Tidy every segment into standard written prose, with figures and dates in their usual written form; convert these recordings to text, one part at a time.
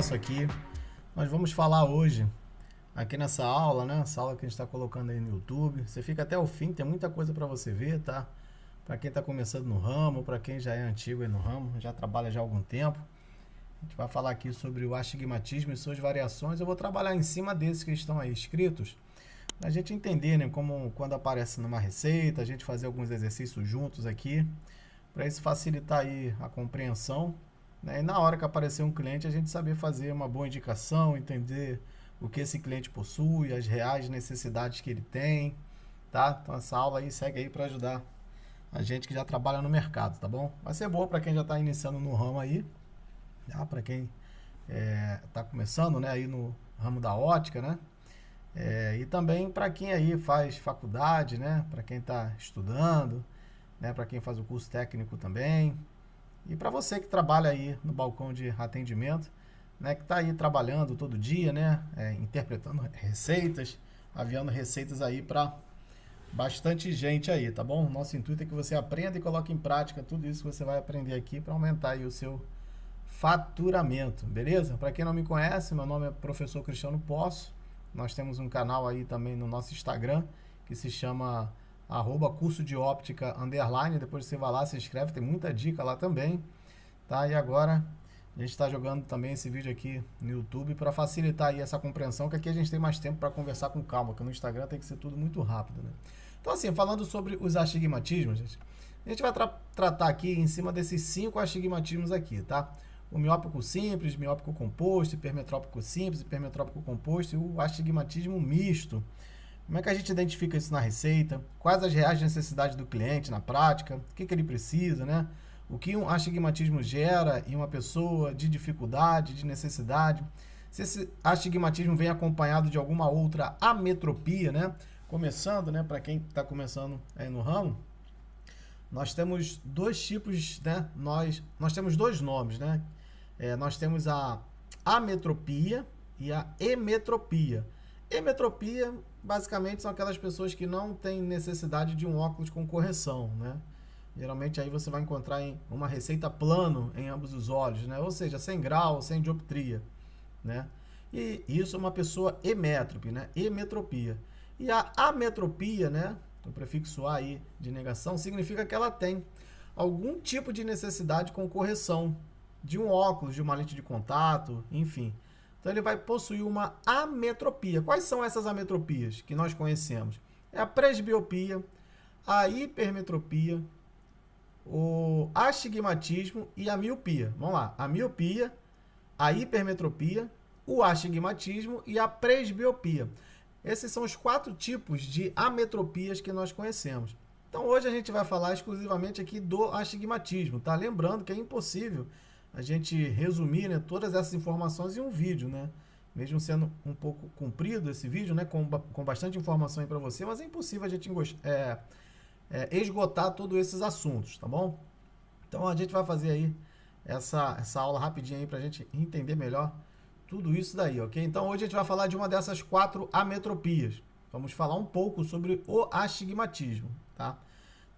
isso aqui. Nós vamos falar hoje, aqui nessa aula, né? Essa aula que a gente está colocando aí no YouTube. Você fica até o fim, tem muita coisa para você ver, tá? Para quem está começando no ramo, para quem já é antigo aí no ramo, já trabalha já há algum tempo. A gente vai falar aqui sobre o astigmatismo e suas variações. Eu vou trabalhar em cima desses que estão aí escritos, a gente entender, né, como quando aparece numa receita, a gente fazer alguns exercícios juntos aqui, para isso facilitar aí a compreensão, né, e na hora que aparecer um cliente, a gente saber fazer uma boa indicação, entender o que esse cliente possui, as reais necessidades que ele tem, tá? Então essa aula aí segue aí para ajudar a gente que já trabalha no mercado, tá bom? Vai ser boa para quem já está iniciando no ramo aí, tá? Para quem está começando, né, aí no ramo da ótica, né? E também para quem aí faz faculdade, né? Para quem está estudando, né? Para quem faz o curso técnico também. E para você que trabalha aí no balcão de atendimento, né? Que está aí trabalhando todo dia, né? Interpretando receitas, aviando receitas aí para bastante gente aí, tá bom? Nosso intuito é que você aprenda e coloque em prática tudo isso que você vai aprender aqui para aumentar aí o seu faturamento, beleza? Para quem não me conhece, meu nome é Professor Cristiano Poço. Nós temos um canal aí também no nosso Instagram, que se chama @curso de óptica _. Depois você vai lá, se inscreve, tem muita dica lá também, tá? E agora a gente está jogando também esse vídeo aqui no YouTube para facilitar aí essa compreensão, que aqui a gente tem mais tempo para conversar com calma, que no Instagram tem que ser tudo muito rápido, né? Então assim, falando sobre os astigmatismos, gente, a gente vai tratar aqui em cima desses 5 astigmatismos aqui, tá? O miópico simples, miópico composto, hipermetrópico simples, hipermetrópico composto e o astigmatismo misto. Como é que a gente identifica isso na receita? Quais as reais necessidades do cliente na prática? O que ele precisa, né? O que um astigmatismo gera em uma pessoa de dificuldade, de necessidade? Se esse astigmatismo vem acompanhado de alguma outra ametropia, né? Começando, né? Para quem está começando aí no ramo, nós temos dois tipos, né? Nós temos dois nomes, né? Nós temos a ametropia e a emetropia. Emetropia, basicamente, são aquelas pessoas que não têm necessidade de um óculos com correção, né? Geralmente aí você vai encontrar em uma receita plano em ambos os olhos, né? Ou seja, sem grau, sem dioptria, né? E isso é uma pessoa emétrope, né? Emetropia. E a ametropia, né? O prefixo A aí de negação significa que ela tem algum tipo de necessidade com correção de um óculos, de uma lente de contato, enfim. Então ele vai possuir uma ametropia. Quais são essas ametropias que nós conhecemos? É a presbiopia, a hipermetropia, o astigmatismo e a miopia. Vamos lá, a miopia, a hipermetropia, o astigmatismo e a presbiopia. Esses são os 4 tipos de ametropias que nós conhecemos. Então hoje a gente vai falar exclusivamente aqui do astigmatismo, tá? Lembrando que é impossível a gente resumir, né, todas essas informações em um vídeo, né? Mesmo sendo um pouco comprido esse vídeo, né, com bastante informação aí para você, mas é impossível a gente esgotar todos esses assuntos, tá bom? Então a gente vai fazer aí essa aula rapidinha aí para a gente entender melhor tudo isso daí, ok? Então hoje a gente vai falar de uma dessas 4 ametropias. Vamos falar um pouco sobre o astigmatismo, tá?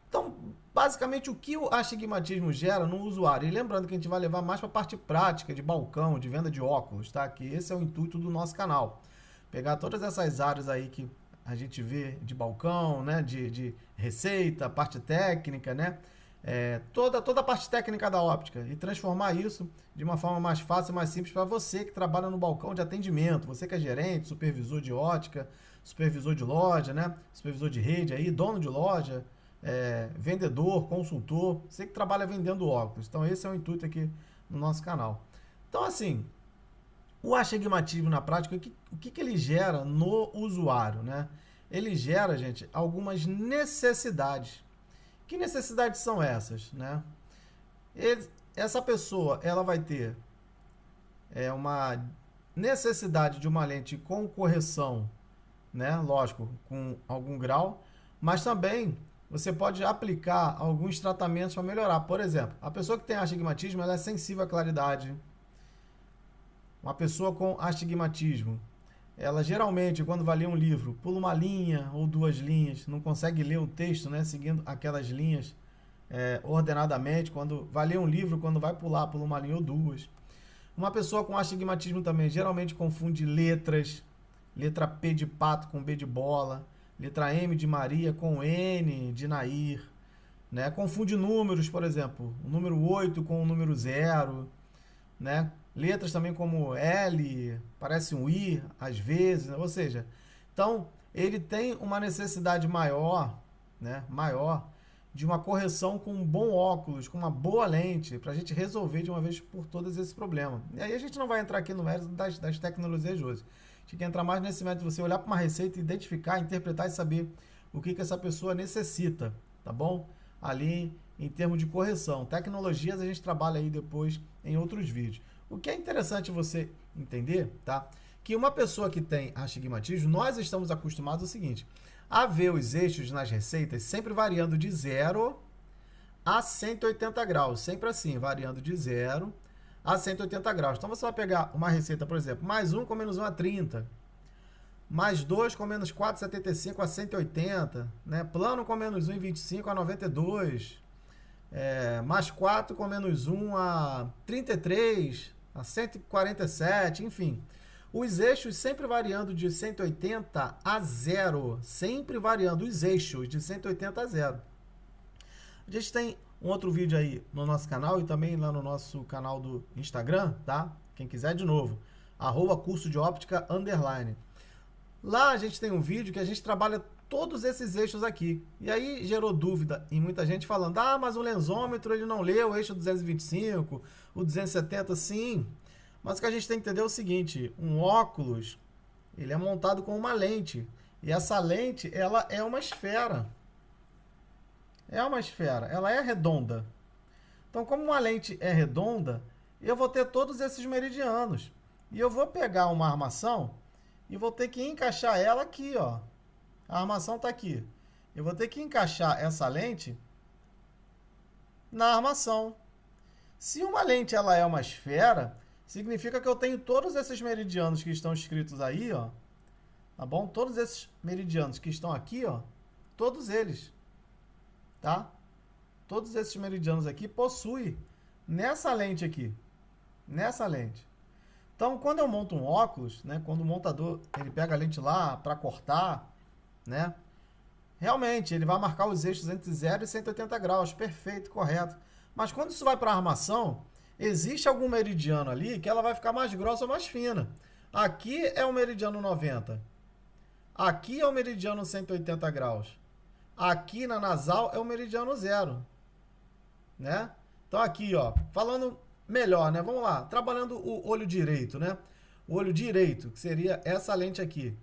Então, basicamente, o que o astigmatismo gera no usuário? E lembrando que a gente vai levar mais para a parte prática, de balcão, de venda de óculos, tá? Que esse é o intuito do nosso canal. Pegar todas essas áreas aí que a gente vê de balcão, né? De receita, parte técnica, né? Toda a parte técnica da óptica e transformar isso de uma forma mais fácil e mais simples para você que trabalha no balcão de atendimento, você que é gerente, supervisor de ótica, supervisor de loja, né? Supervisor de rede aí, dono de loja, vendedor, consultor, você que trabalha vendendo óculos. Então esse é o intuito aqui no nosso canal. Então assim, o astigmatismo na prática, o que ele gera no usuário, né? Ele gera, gente, algumas necessidades. Que necessidades são essas, né? Essa pessoa, ela vai ter uma necessidade de uma lente com correção, né? Lógico, com algum grau, mas também você pode aplicar alguns tratamentos para melhorar. Por exemplo, a pessoa que tem astigmatismo, ela é sensível à claridade. Uma pessoa com astigmatismo, ela geralmente, quando vai ler um livro, pula uma linha ou 2 linhas, não consegue ler o texto, né, seguindo aquelas linhas ordenadamente. Quando vai ler um livro, quando vai pular, pula uma linha ou 2. Uma pessoa com astigmatismo também geralmente confunde letras, letra P de pato com B de bola, letra M de Maria com N de Nair, né? Confunde números, por exemplo, o número 8 com o número 0, né? Letras também como L, parece um I às vezes, né? Ou seja, então ele tem uma necessidade maior, né? Maior de uma correção com um bom óculos, com uma boa lente, para a gente resolver de uma vez por todas esse problema. E aí a gente não vai entrar aqui no mérito das tecnologias de hoje. A gente quer entrar mais nesse mérito de você olhar para uma receita, identificar, interpretar e saber o que essa pessoa necessita, tá bom? Ali em termos de correção. Tecnologias a gente trabalha aí depois em outros vídeos. O que é interessante você entender, tá? Que uma pessoa que tem astigmatismo, nós estamos acostumados ao seguinte, a ver os eixos nas receitas sempre variando de 0 a 180 graus, sempre assim, variando de 0 a 180 graus. Então você vai pegar uma receita, por exemplo, mais 1 com menos 1 a 30, mais 2 com menos 4,75 a 180, né? Plano com menos 1 em 25 a 92, mais 4 com menos 1 a 33, a 147, enfim. Os eixos sempre variando de 180 a 0. Sempre variando os eixos de 180 a 0. A gente tem um outro vídeo aí no nosso canal e também lá no nosso canal do Instagram, tá? Quem quiser de novo, @curso de óptica _. Lá a gente tem um vídeo que a gente trabalha todos esses eixos aqui. E aí gerou dúvida em muita gente falando, mas o lensômetro ele não lê o eixo 225, o 270, sim. Mas o que a gente tem que entender é o seguinte, um óculos, ele é montado com uma lente. E essa lente, ela é uma esfera. É uma esfera, ela é redonda. Então, como uma lente é redonda, eu vou ter todos esses meridianos. E eu vou pegar uma armação e vou ter que encaixar ela aqui, ó. A armação está aqui. Eu vou ter que encaixar essa lente na armação. Se uma lente ela é uma esfera, significa que eu tenho todos esses meridianos que estão escritos aí, ó. Tá bom? Todos esses meridianos que estão aqui, ó. Todos eles. Tá? Todos esses meridianos aqui possuem nessa lente aqui. Nessa lente. Então, quando eu monto um óculos, né? Quando o montador ele pega a lente lá para cortar, né? Realmente, ele vai marcar os eixos entre 0 e 180 graus. Perfeito, correto. Mas quando isso vai para a armação, existe algum meridiano ali que ela vai ficar mais grossa ou mais fina. Aqui é o meridiano 90. Aqui é o meridiano 180 graus. Aqui na nasal é o meridiano 0. Né? Então aqui, ó, falando melhor, né? Vamos lá, trabalhando o olho direito, né? O olho direito, que seria essa lente aqui.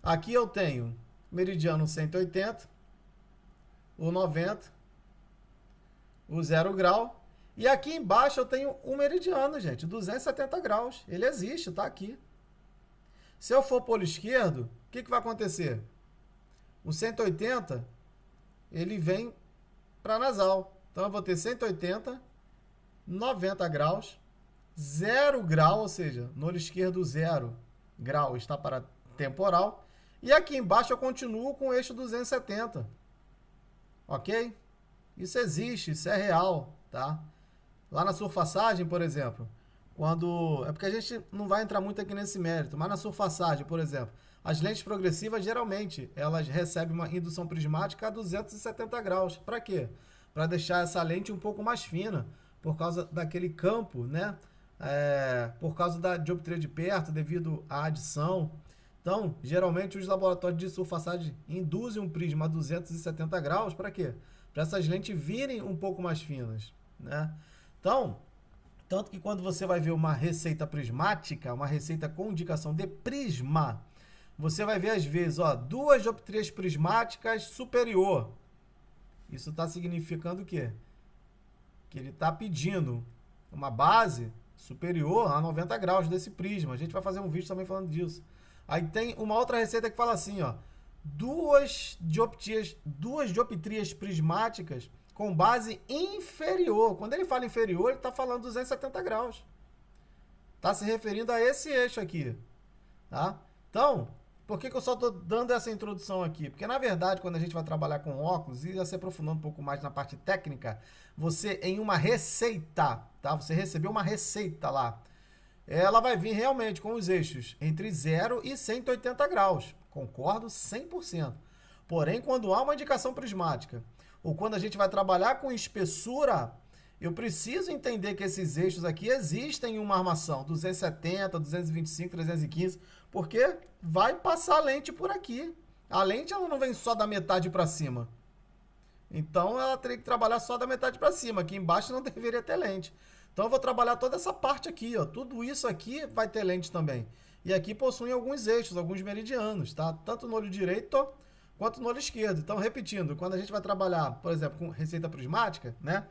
Aqui eu tenho meridiano 180, o 90, o 0 grau. E aqui embaixo eu tenho um meridiano, gente, 270 graus. Ele existe, tá aqui. Se eu for polo esquerdo, o que vai acontecer? O 180, ele vem para nasal. Então eu vou ter 180, 90 graus, 0 grau, ou seja, no olho esquerdo 0 grau está para temporal. E aqui embaixo eu continuo com o eixo 270. Ok? Isso existe, isso é real, tá? Lá na surfaçagem, por exemplo, quando... É porque a gente não vai entrar muito aqui nesse mérito, mas na surfaçagem, por exemplo, as lentes progressivas, geralmente, elas recebem uma indução prismática a 270 graus. Para quê? Para deixar essa lente um pouco mais fina, por causa daquele campo, né? Por causa da dioptria de perto, devido à adição. Então, geralmente, os laboratórios de surfaçagem induzem um prisma a 270 graus. Para quê? Para essas lentes virem um pouco mais finas, né? Então, tanto que quando você vai ver uma receita prismática, uma receita com indicação de prisma, você vai ver às vezes, ó, 2 dioptrias prismáticas superior. Isso está significando o quê? Que ele está pedindo uma base superior a 90 graus desse prisma. A gente vai fazer um vídeo também falando disso. Aí tem uma outra receita que fala assim, ó, 2 dioptrias prismáticas com base inferior. Quando ele fala inferior, ele está falando 270 graus. Está se referindo a esse eixo aqui. Tá? Então, por que eu só estou dando essa introdução aqui? Porque, na verdade, quando a gente vai trabalhar com óculos, e se aprofundando um pouco mais na parte técnica, você, em uma receita, tá? Você recebeu uma receita lá. ela vai vir realmente com os eixos entre 0 e 180 graus. Concordo 100%. Porém, quando há uma indicação prismática, ou quando a gente vai trabalhar com espessura, eu preciso entender que esses eixos aqui existem em uma armação 270, 225, 315, porque vai passar a lente por aqui. A lente ela não vem só da metade para cima. Então ela teria que trabalhar só da metade para cima. Aqui embaixo não deveria ter lente. Então eu vou trabalhar toda essa parte aqui, ó. Tudo isso aqui vai ter lente também. E aqui possui alguns eixos, alguns meridianos, tá? Tanto no olho direito quanto no olho esquerdo. Então, repetindo, quando a gente vai trabalhar, por exemplo, com receita prismática, né?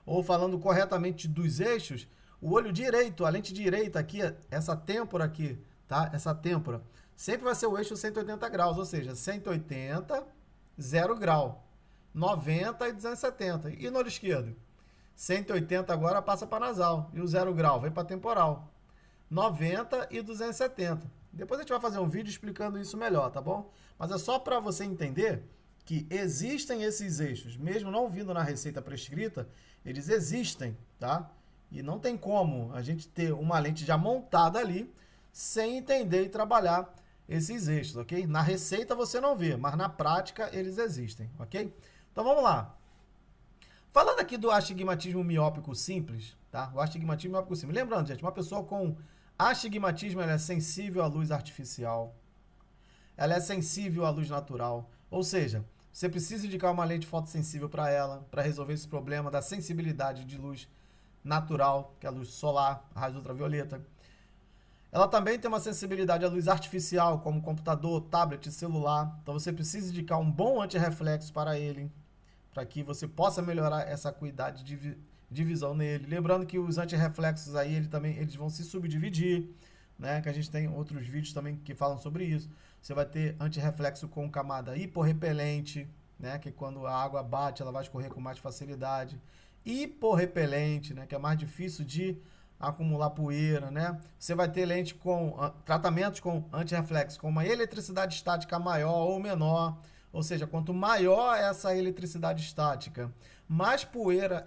Ou falando corretamente dos eixos, o olho direito, a lente direita aqui, essa têmpora aqui, tá? Essa têmpora, sempre vai ser o eixo 180 graus, ou seja, 180, 0 grau, 90 e 270. E no olho esquerdo? 180 agora passa para nasal, e o 0 grau vem para temporal. 90 e 270. Depois a gente vai fazer um vídeo explicando isso melhor, tá bom? Mas é só para você entender que existem esses eixos, mesmo não vindo na receita prescrita, eles existem, tá? E não tem como a gente ter uma lente já montada ali sem entender e trabalhar esses eixos, ok? Na receita você não vê, mas na prática eles existem, ok? Então vamos lá. Falando aqui do astigmatismo miópico simples, tá? O astigmatismo miópico simples. Lembrando, gente, uma pessoa com astigmatismo ela é sensível à luz artificial, ela é sensível à luz natural, ou seja, você precisa indicar uma lente fotossensível para ela, para resolver esse problema da sensibilidade de luz natural, que é a luz solar, a raios ultravioleta. Ela também tem uma sensibilidade à luz artificial, como computador, tablet, celular. Então você precisa indicar um bom antirreflexo para ele, para que você possa melhorar essa acuidade de visão nele. Lembrando que os antirreflexos aí, eles vão se subdividir, né? Que a gente tem outros vídeos também que falam sobre isso. Você vai ter antirreflexo com camada hiporrepelente, né? Que quando a água bate, ela vai escorrer com mais facilidade. Hiporrepelente, né? Que é mais difícil de acumular poeira, né? Você vai ter lente com tratamentos com antirreflexo com uma eletricidade estática maior ou menor. Ou seja, quanto maior essa eletricidade estática, mais poeira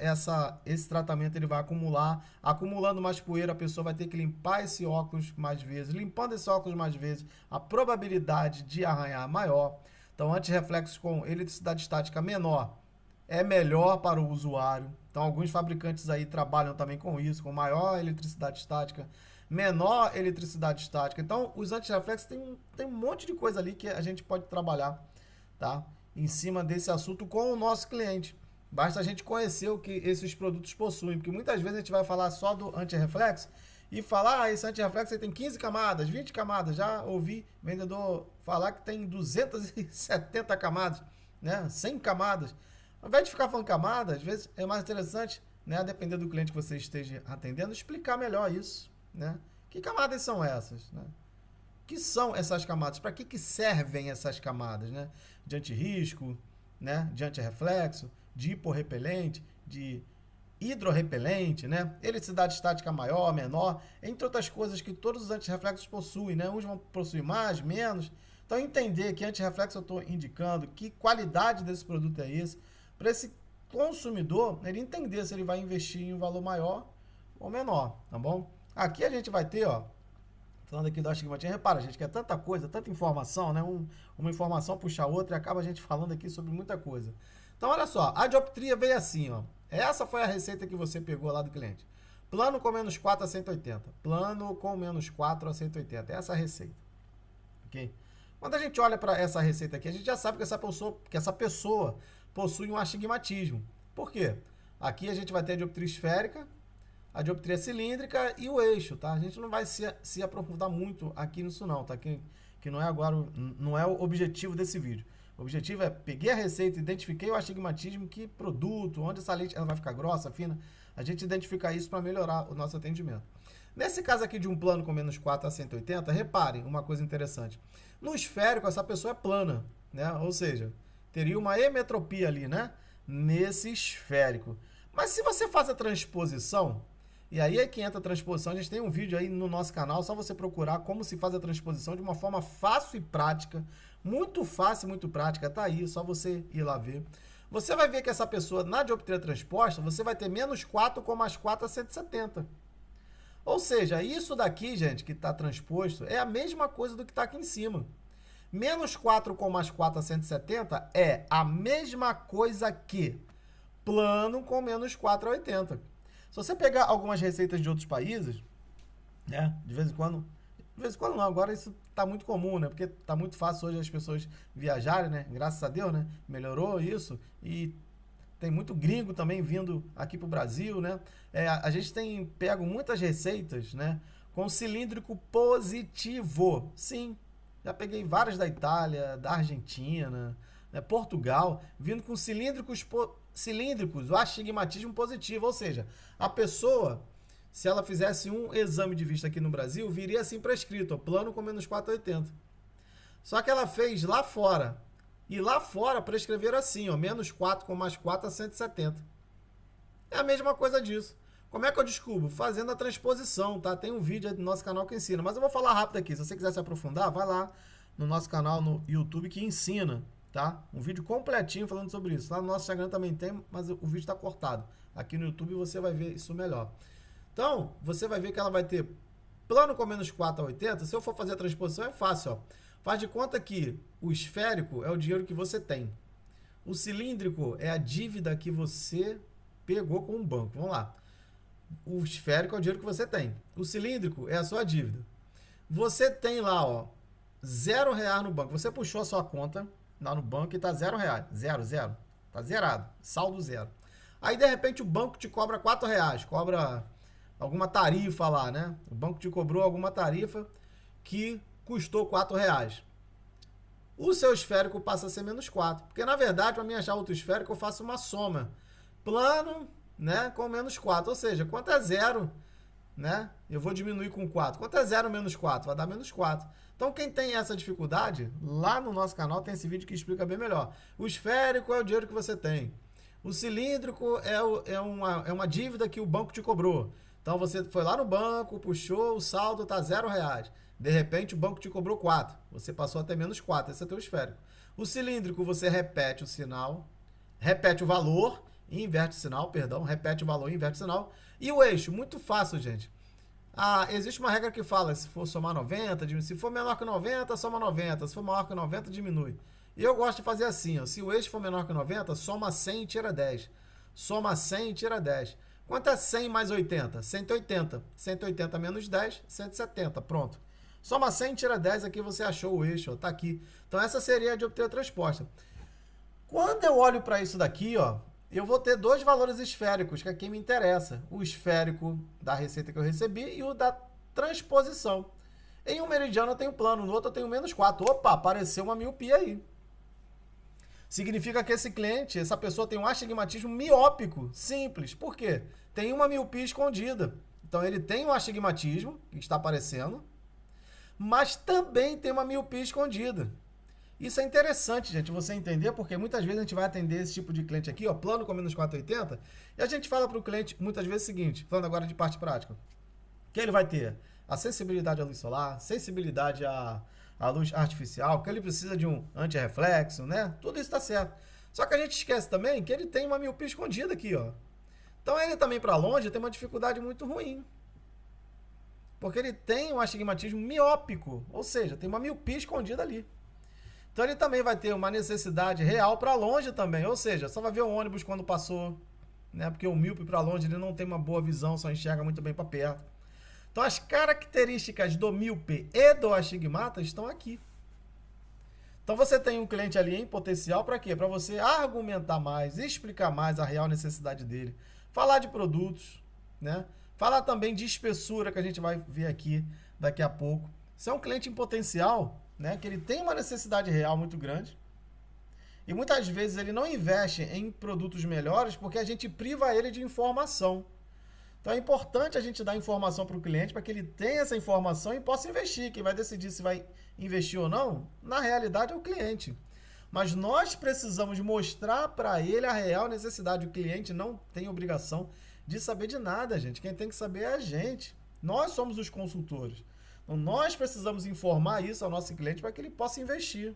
esse tratamento ele vai acumular. Acumulando mais poeira, a pessoa vai ter que limpar esse óculos mais vezes. Limpando esse óculos mais vezes, a probabilidade de arranhar é maior. Então, antirreflexo com eletricidade estática menor é melhor para o usuário. Então, alguns fabricantes aí trabalham também com isso, com maior eletricidade estática, menor eletricidade estática. Então, os antirreflexos tem um monte de coisa ali que a gente pode trabalhar, tá? Em cima desse assunto com o nosso cliente. Basta a gente conhecer o que esses produtos possuem, porque muitas vezes a gente vai falar só do antirreflexo e falar, esse antirreflexo tem 15 camadas, 20 camadas. Já ouvi vendedor falar que tem 270 camadas, né? 100 camadas. Ao invés de ficar falando camada, às vezes é mais interessante, né? A depender do cliente que você esteja atendendo, explicar melhor isso, né? Que camadas são essas, né? Que são essas camadas? Para que servem essas camadas, né? De antirrisco, né? De antirreflexo, de hiporrepelente, de hidrorrepelente, né? Eletricidade estática maior, menor, entre outras coisas que todos os antirreflexos possuem, né? Uns vão possuir mais, menos. Então, entender que antirreflexo eu estou indicando, que qualidade desse produto é esse, para esse consumidor, ele entender se ele vai investir em um valor maior ou menor, tá bom? Aqui a gente vai ter, ó, falando aqui do astigmatismo, repara, gente, que é tanta coisa, tanta informação, né? Uma informação puxa a outra e acaba a gente falando aqui sobre muita coisa. Então, olha só, a dioptria veio assim, ó. Essa foi a receita que você pegou lá do cliente. Plano com menos 4 a 180. Plano com menos 4 a 180. Essa é a receita. Ok? Quando a gente olha para essa receita aqui, a gente já sabe que essa pessoa possui um astigmatismo. Por quê? Aqui a gente vai ter a dioptria esférica, a dioptria cilíndrica e o eixo, tá? A gente não vai se aprofundar muito aqui nisso não, tá? Que não é agora, não é o objetivo desse vídeo. O objetivo é, peguei a receita, identifiquei o astigmatismo, que produto, onde essa lente ela vai ficar grossa, fina, a gente identificar isso para melhorar o nosso atendimento. Nesse caso aqui de um plano com menos 4 a 180, reparem uma coisa interessante. No esférico, essa pessoa é plana, né? Ou seja, teria uma emetropia ali, né? Nesse esférico. Mas se você faz a transposição, e aí é que entra a transposição, a gente tem um vídeo aí no nosso canal, só você procurar como se faz a transposição de uma forma fácil e prática, muito fácil e muito prática, tá aí, só você ir lá ver. Você vai ver que essa pessoa, na dioptria transposta, você vai ter menos 4 com mais 4 a 170. Ou seja, isso daqui, gente, que está transposto, é a mesma coisa do que está aqui em cima. Menos 4 com mais 4 a 170 é a mesma coisa que plano com menos 4 a 80. Se você pegar algumas receitas de outros países, né, de vez em quando não, agora isso está muito comum, né, porque está muito fácil hoje as pessoas viajarem, né, graças a Deus, né, melhorou isso e tem muito gringo também vindo aqui para o Brasil, né? A gente tem pego muitas receitas, né? Com cilíndrico positivo. Sim, já peguei várias da Itália, da Argentina, né? Portugal, vindo com cilíndricos, o astigmatismo positivo. Ou seja, a pessoa, se ela fizesse um exame de vista aqui no Brasil, viria assim prescrito, ó, plano com menos 480. Só que ela fez lá fora. E lá fora prescreveram assim, ó, menos 4 com mais 4 a 170. É a mesma coisa disso. Como é que eu descubro? Fazendo a transposição, tá? Tem um vídeo aí do nosso canal que ensina. Mas eu vou falar rápido aqui. Se você quiser se aprofundar, vai lá no nosso canal no YouTube que ensina, tá? Um vídeo completinho falando sobre isso. Lá no nosso Instagram também tem, mas o vídeo está cortado. Aqui no YouTube você vai ver isso melhor. Então, você vai ver que ela vai ter plano com menos 4 a 80. Se eu for fazer a transposição, é fácil, ó. Faz de conta que o esférico é o dinheiro que você tem. O cilíndrico é a dívida que você pegou com o banco. Vamos lá. O esférico é o dinheiro que você tem. O cilíndrico é a sua dívida. Você tem lá, ó, R$0 no banco. Você puxou a sua conta lá no banco e tá R$0. Zero. Tá zerado. Saldo zero. Aí, de repente, o banco te cobra R$4. Cobra alguma tarifa lá, né? O banco te cobrou alguma tarifa que custou R$4. O seu esférico passa a ser menos 4. Porque, na verdade, para mim achar outro esférico, eu faço uma soma. Plano, né, com menos 4. Ou seja, quanto é 0, né? Eu vou diminuir com 4. Quanto é 0 menos 4? Vai dar menos 4. Então, quem tem essa dificuldade, lá no nosso canal tem esse vídeo que explica bem melhor. O esférico é o dinheiro que você tem. O cilíndrico é uma dívida que o banco te cobrou. Então, você foi lá no banco, puxou, o saldo está R$0. De repente, o banco te cobrou 4. Você passou a ter menos 4. Esse é o teu esférico. O cilíndrico, você repete o sinal, repete o valor e inverte o sinal, repete o valor e inverte o sinal. E o eixo, muito fácil, gente. Existe uma regra que fala, se for somar 90, diminui. Se for menor que 90, soma 90. Se for maior que 90, diminui. E eu gosto de fazer assim, ó. Se o eixo for menor que 90, soma 100 e tira 10. Soma 100 e tira 10. Quanto é 100 mais 80? 180. 180 menos 10, 170. Pronto. Soma 100 e tira 10, aqui você achou o eixo, ó, tá aqui. Então essa seria a de obter a resposta. Quando eu olho para isso daqui, ó, eu vou ter dois valores esféricos, que é quem me interessa. O esférico da receita que eu recebi e o da transposição. Em um meridiano eu tenho plano, no outro eu tenho menos 4. Opa, apareceu uma miopia aí. Significa que esse cliente, essa pessoa tem um astigmatismo miópico, simples. Por quê? Tem uma miopia escondida. Então ele tem um astigmatismo, que está aparecendo, mas também tem uma miopia escondida. Isso é interessante, gente, você entender, porque muitas vezes a gente vai atender esse tipo de cliente aqui, ó, plano com menos 480, e a gente fala para o cliente muitas vezes o seguinte, falando agora de parte prática, que ele vai ter a sensibilidade à luz solar, sensibilidade à luz artificial, que ele precisa de um antirreflexo, né? Tudo isso está certo. Só que a gente esquece também que ele tem uma miopia escondida aqui, ó. Então ele também para longe tem uma dificuldade muito ruim. Porque ele tem um astigmatismo miópico, ou seja, tem uma miopia escondida ali. Então ele também vai ter uma necessidade real para longe também, ou seja, só vai ver o ônibus quando passou, né? Porque o míope para longe ele não tem uma boa visão, só enxerga muito bem para perto. Então as características do míope e do astigmata estão aqui. Então você tem um cliente ali em potencial para quê? Para você argumentar mais, explicar mais a real necessidade dele, falar de produtos, né? Falar também de espessura, que a gente vai ver aqui daqui a pouco. Se é um cliente em potencial, né, que ele tem uma necessidade real muito grande, e muitas vezes ele não investe em produtos melhores porque a gente priva ele de informação. Então é importante a gente dar informação para o cliente para que ele tenha essa informação e possa investir. Quem vai decidir se vai investir ou não, na realidade é o cliente. Mas nós precisamos mostrar para ele a real necessidade. O cliente não tem obrigação de saber de nada, gente. Quem tem que saber é a gente. Nós somos os consultores. Então, nós precisamos informar isso ao nosso cliente para que ele possa investir.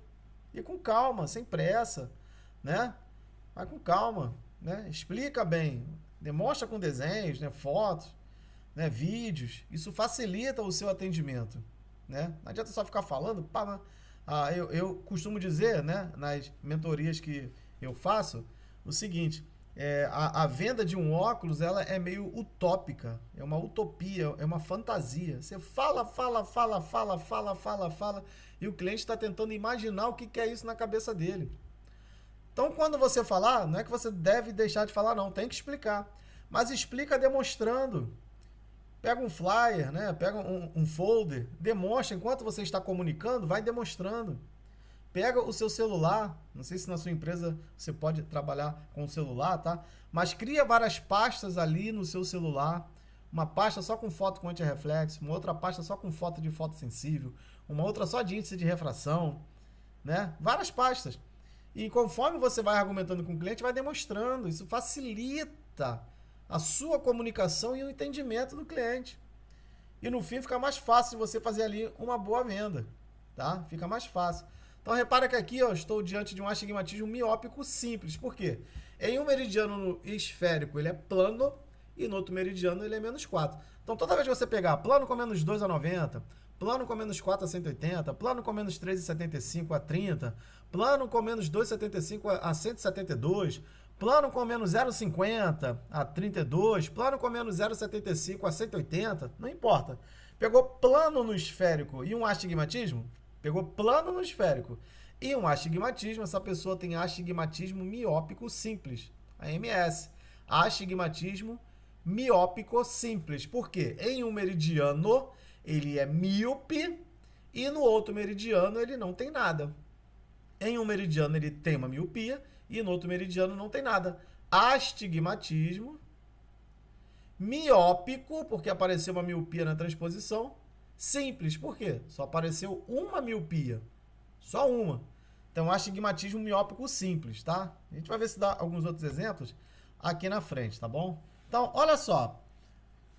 E com calma, sem pressa, né? Vai com calma, né? Explica bem, demonstra com desenhos, né? Fotos, né, vídeos, isso facilita o seu atendimento, né? Não adianta só ficar falando, pá, eu costumo dizer, né, nas mentorias que eu faço, o seguinte, a venda de um óculos, ela é meio utópica, é uma utopia, é uma fantasia. Você fala, e o cliente está tentando imaginar o que é isso na cabeça dele. Então, quando você falar, não é que você deve deixar de falar, não, tem que explicar. Mas explica demonstrando. Pega um flyer, né? Pega um folder, demonstra enquanto você está comunicando, vai demonstrando. Pega o seu celular, não sei se na sua empresa você pode trabalhar com o celular, tá? Mas cria várias pastas ali no seu celular. Uma pasta só com foto com antirreflexo, uma outra pasta só com foto de fotossensível, uma outra só de índice de refração, né? Várias pastas. E conforme você vai argumentando com o cliente, vai demonstrando. Isso facilita a sua comunicação e o entendimento do cliente. E no fim fica mais fácil de você fazer ali uma boa venda, tá? Fica mais fácil. Então repara que aqui eu estou diante de um astigmatismo miópico simples. Por quê? Em um meridiano esférico ele é plano e no outro meridiano ele é menos 4. Então toda vez que você pegar plano com menos 2 a 90, plano com menos 4 a 180, plano com menos 3,75 a 30, plano com menos 2,75 a 172, plano com menos 0,50 a 32, plano com menos 0,75 a 180, não importa. Pegou plano no esférico e um astigmatismo? Pegou plano no esférico e um astigmatismo, essa pessoa tem astigmatismo miópico simples, AMS. Astigmatismo miópico simples. Por quê? Em um meridiano ele é míope e no outro meridiano ele não tem nada. Em um meridiano ele tem uma miopia e no outro meridiano não tem nada. Astigmatismo miópico, porque apareceu uma miopia na transposição. Simples, por quê? Só apareceu uma miopia. Só uma. Então, astigmatismo miópico simples, tá? A gente vai ver se dá alguns outros exemplos aqui na frente, tá bom? Então, olha só.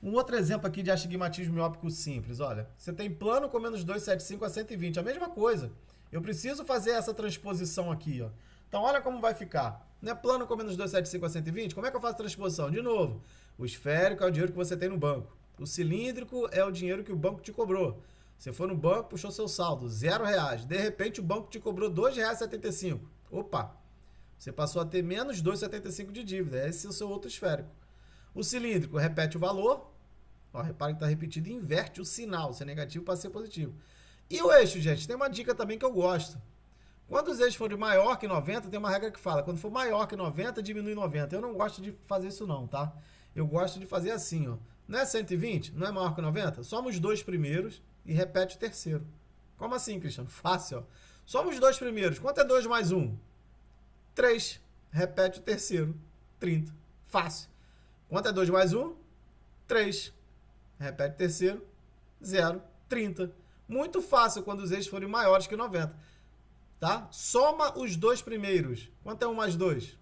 Um outro exemplo aqui de astigmatismo miópico simples, olha. Você tem plano com menos 275 a 120, a mesma coisa. Eu preciso fazer essa transposição aqui, ó. Então, olha como vai ficar. Não é plano com menos 275 a 120? Como é que eu faço a transposição? De novo, o esférico é o dinheiro que você tem no banco. O cilíndrico é o dinheiro que o banco te cobrou. Você foi no banco, puxou seu saldo, R$0. De repente, o banco te cobrou R$2,75. Opa! Você passou a ter menos 2,75 de dívida. Esse é o seu outro esférico. O cilíndrico repete o valor. Ó, repara que está repetido e inverte o sinal. Se é negativo, para ser positivo. E o eixo, gente? Tem uma dica também que eu gosto. Quando os eixos forem maior que 90, tem uma regra que fala, quando for maior que 90, diminui 90. Eu não gosto de fazer isso não, tá? Eu gosto de fazer assim, ó. Não é 120? Não é maior que 90? Soma os dois primeiros e repete o terceiro. Como assim, Cristiano? Fácil, ó. Soma os dois primeiros. Quanto é 2 mais 1? 3. Repete o terceiro. 30. Fácil. Quanto é 2 mais 1? 3. Repete o terceiro. 0. 30. Muito fácil quando os eixos forem maiores que 90. Tá? Soma os dois primeiros. Quanto é 1 mais 2?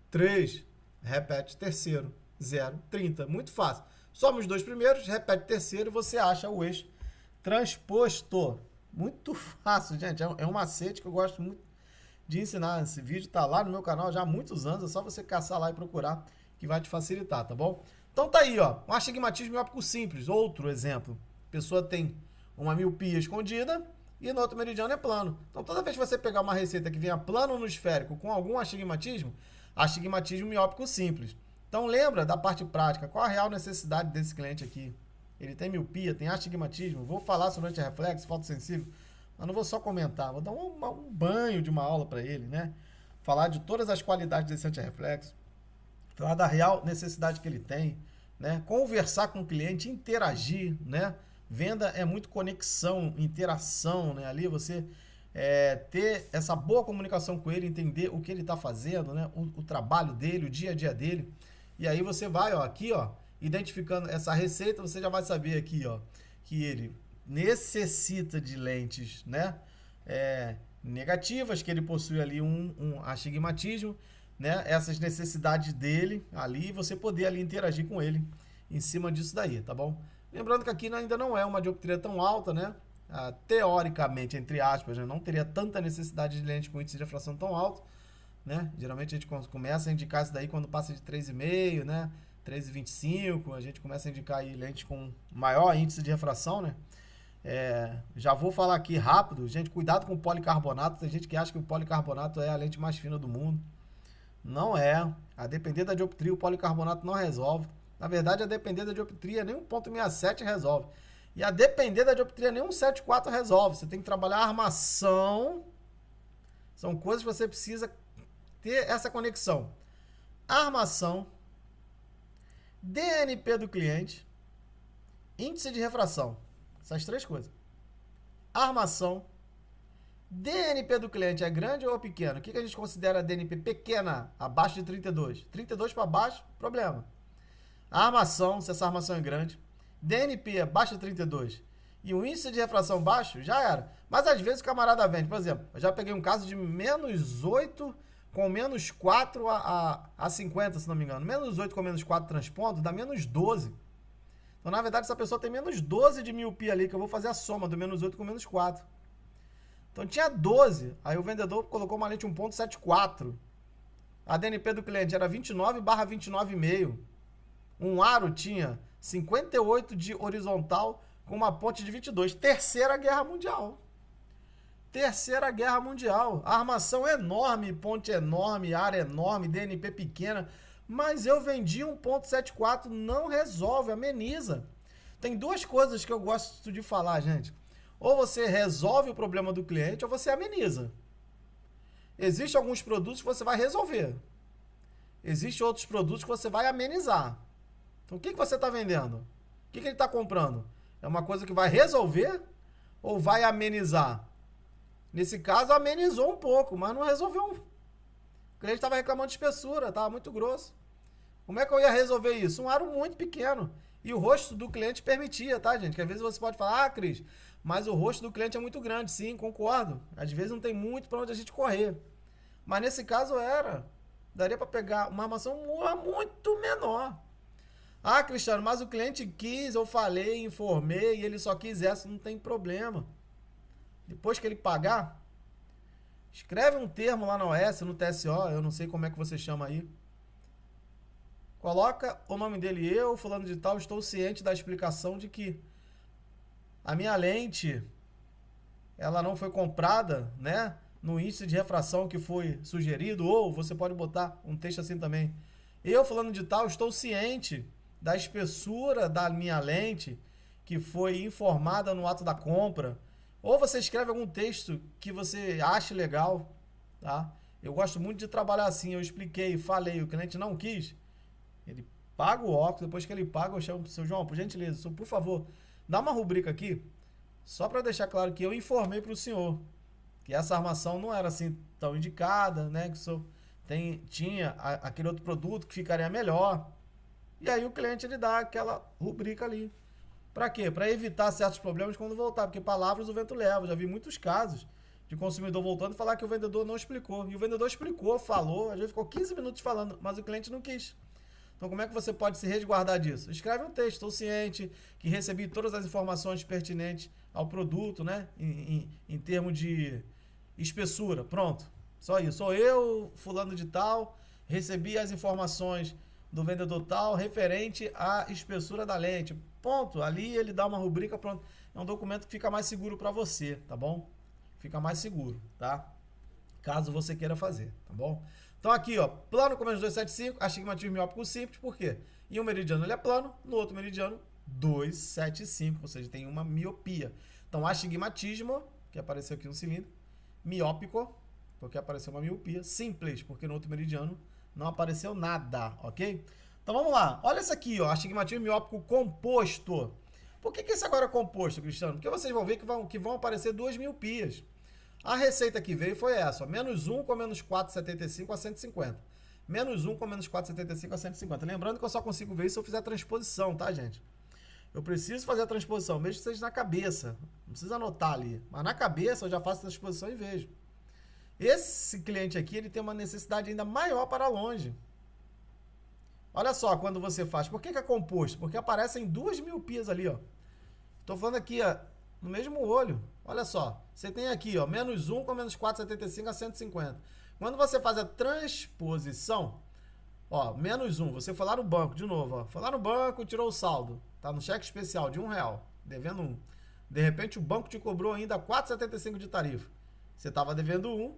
3. Repete o terceiro. 0. 30. Muito fácil. Soma os dois primeiros, repete o terceiro e você acha o eixo transposto. Muito fácil, gente. É um macete que eu gosto muito de ensinar. Esse vídeo está lá no meu canal já há muitos anos. É só você caçar lá e procurar que vai te facilitar, tá bom? Então tá aí, ó. Um astigmatismo miópico simples. Outro exemplo. A pessoa tem uma miopia escondida e no outro meridiano é plano. Então toda vez que você pegar uma receita que venha plano no esférico com algum astigmatismo, astigmatismo miópico simples. Então lembra da parte prática, qual a real necessidade desse cliente aqui? Ele tem miopia, tem astigmatismo, vou falar sobre antirreflexo, fotossensível, mas não vou só comentar, vou dar um banho de uma aula para ele, né? Falar de todas as qualidades desse antirreflexo, falar da real necessidade que ele tem, né? Conversar com o cliente, interagir, né? Venda é muito conexão, interação, né? Ali você ter essa boa comunicação com ele, entender o que ele está fazendo, né? O trabalho dele, o dia a dia dele. E aí você vai, ó, aqui, ó, identificando essa receita, você já vai saber aqui, ó, que ele necessita de lentes, né, negativas, que ele possui ali um astigmatismo, né, essas necessidades dele ali, você poder ali interagir com ele em cima disso daí, tá bom? Lembrando que aqui ainda não é uma dioptria tão alta, né, teoricamente, entre aspas, né, não teria tanta necessidade de lente com índice de refração tão alto, né? Geralmente a gente começa a indicar isso daí quando passa de 3,5, né? 13,25, a gente começa a indicar aí lentes com maior índice de refração, né? Já vou falar aqui rápido, gente, cuidado com o policarbonato. Tem gente que acha que o policarbonato é a lente mais fina do mundo. Não é. A depender da dioptria, o policarbonato não resolve. Na verdade, a depender da dioptria, nem 1.67 resolve. E a depender da dioptria, nem 1.74 resolve. Você tem que trabalhar a armação. São coisas que você precisa ter essa conexão. Armação, DNP do cliente, índice de refração. Essas três coisas. Armação, DNP do cliente é grande ou pequeno? O que a gente considera DNP pequena? Abaixo de 32. 32 para baixo, problema. A armação, se essa armação é grande. DNP abaixo de 32. E o índice de refração baixo, já era. Mas às vezes o camarada vende. Por exemplo, eu já peguei um caso de menos 8 com menos 4 a 50, se não me engano. Menos 8 com menos 4 transponto dá menos 12. Então, na verdade, essa pessoa tem menos 12 de miopia ali, que eu vou fazer a soma do menos 8 com menos 4. Então, tinha 12. Aí o vendedor colocou uma lente 1.74. A DNP do cliente era 29/29,5. Um aro tinha 58 de horizontal com uma ponte de 22. Terceira Guerra Mundial. Terceira Guerra Mundial. Armação enorme, ponte enorme, área enorme, DNP pequena. Mas eu vendi 1.74, não resolve, ameniza. Tem duas coisas que eu gosto de falar, gente. Ou você resolve o problema do cliente, ou você ameniza. Existem alguns produtos que você vai resolver. Existem outros produtos que você vai amenizar. Então, o que você está vendendo? O que ele está comprando? É uma coisa que vai resolver ou vai amenizar? Nesse caso, amenizou um pouco, mas não resolveu. O cliente estava reclamando de espessura, estava muito grosso. Como é que eu ia resolver isso? Um aro muito pequeno. E o rosto do cliente permitia, tá, gente? Que às vezes você pode falar, Cris, mas o rosto do cliente é muito grande. Sim, concordo. Às vezes não tem muito para onde a gente correr. Mas nesse caso era. Daria para pegar uma armação muito menor. Ah, Cristiano, mas o cliente quis, eu falei, informei, e ele só quis essa, não tem problema. Depois que ele pagar, escreve um termo lá na OS, no TSO, eu não sei como é que você chama aí. Coloca o nome dele, eu, fulano de tal, estou ciente da explicação de que a minha lente, ela não foi comprada, né, no índice de refração que foi sugerido, ou você pode botar um texto assim também. Eu, fulano de tal, estou ciente da espessura da minha lente que foi informada no ato da compra. Ou você escreve algum texto que você ache legal, tá? Eu gosto muito de trabalhar assim, eu expliquei, falei, o cliente não quis, ele paga o óculos, depois que ele paga, eu chamo pro seu João, por gentileza, por favor, dá uma rubrica aqui, só para deixar claro que eu informei para o senhor que essa armação não era assim tão indicada, né? Que o senhor tinha aquele outro produto que ficaria melhor. E aí o cliente ele dá aquela rubrica ali. Para quê? Para evitar certos problemas quando voltar, porque palavras o vento leva. Eu já vi muitos casos de consumidor voltando e falar que o vendedor não explicou. E o vendedor explicou, falou, às vezes ficou 15 minutos falando, mas o cliente não quis. Então como é que você pode se resguardar disso? Escreve um texto, estou ciente que recebi todas as informações pertinentes ao produto, né? Em termos de espessura. Pronto. Só isso. Sou eu, fulano de tal, recebi as informações do vendedor tal referente à espessura da lente. Ponto. Ali ele dá uma rubrica, pronto. É um documento que fica mais seguro para você, tá bom? Fica mais seguro, tá? Caso você queira fazer, tá bom? Então aqui, ó, plano com menos 275, astigmatismo miópico simples, por quê? Em um meridiano ele é plano, no outro meridiano 275, ou seja, tem uma miopia. Então astigmatismo, que apareceu aqui no cilindro, miópico, porque apareceu uma miopia, simples, porque no outro meridiano não apareceu nada, ok? Então vamos lá, olha isso aqui, ó, astigmatismo miópico composto. Por que esse agora é composto, Cristiano? Porque vocês vão ver que vão aparecer duas miopias. A receita que veio foi essa, ó, menos 1 com menos 4,75 a 150. Menos 1 com menos 4,75 a 150. Lembrando que eu só consigo ver isso se eu fizer a transposição, tá, gente? Eu preciso fazer a transposição, mesmo que seja na cabeça. Não precisa anotar ali. Mas na cabeça eu já faço a transposição e vejo. Esse cliente aqui, ele tem uma necessidade ainda maior para longe. Olha só quando você faz. Por que é composto? Porque aparecem duas miopias ali, ó. Estou falando aqui, ó, no mesmo olho. Olha só. Você tem aqui, ó, menos 1 com menos 4,75 a 150. Quando você faz a transposição, Ó, -1, você foi lá no banco, de novo, ó. Foi lá no banco, tirou o saldo. Tá no cheque especial de R$ 1, devendo 1. De repente o banco te cobrou ainda 4,75 de tarifa. Você tava devendo 1,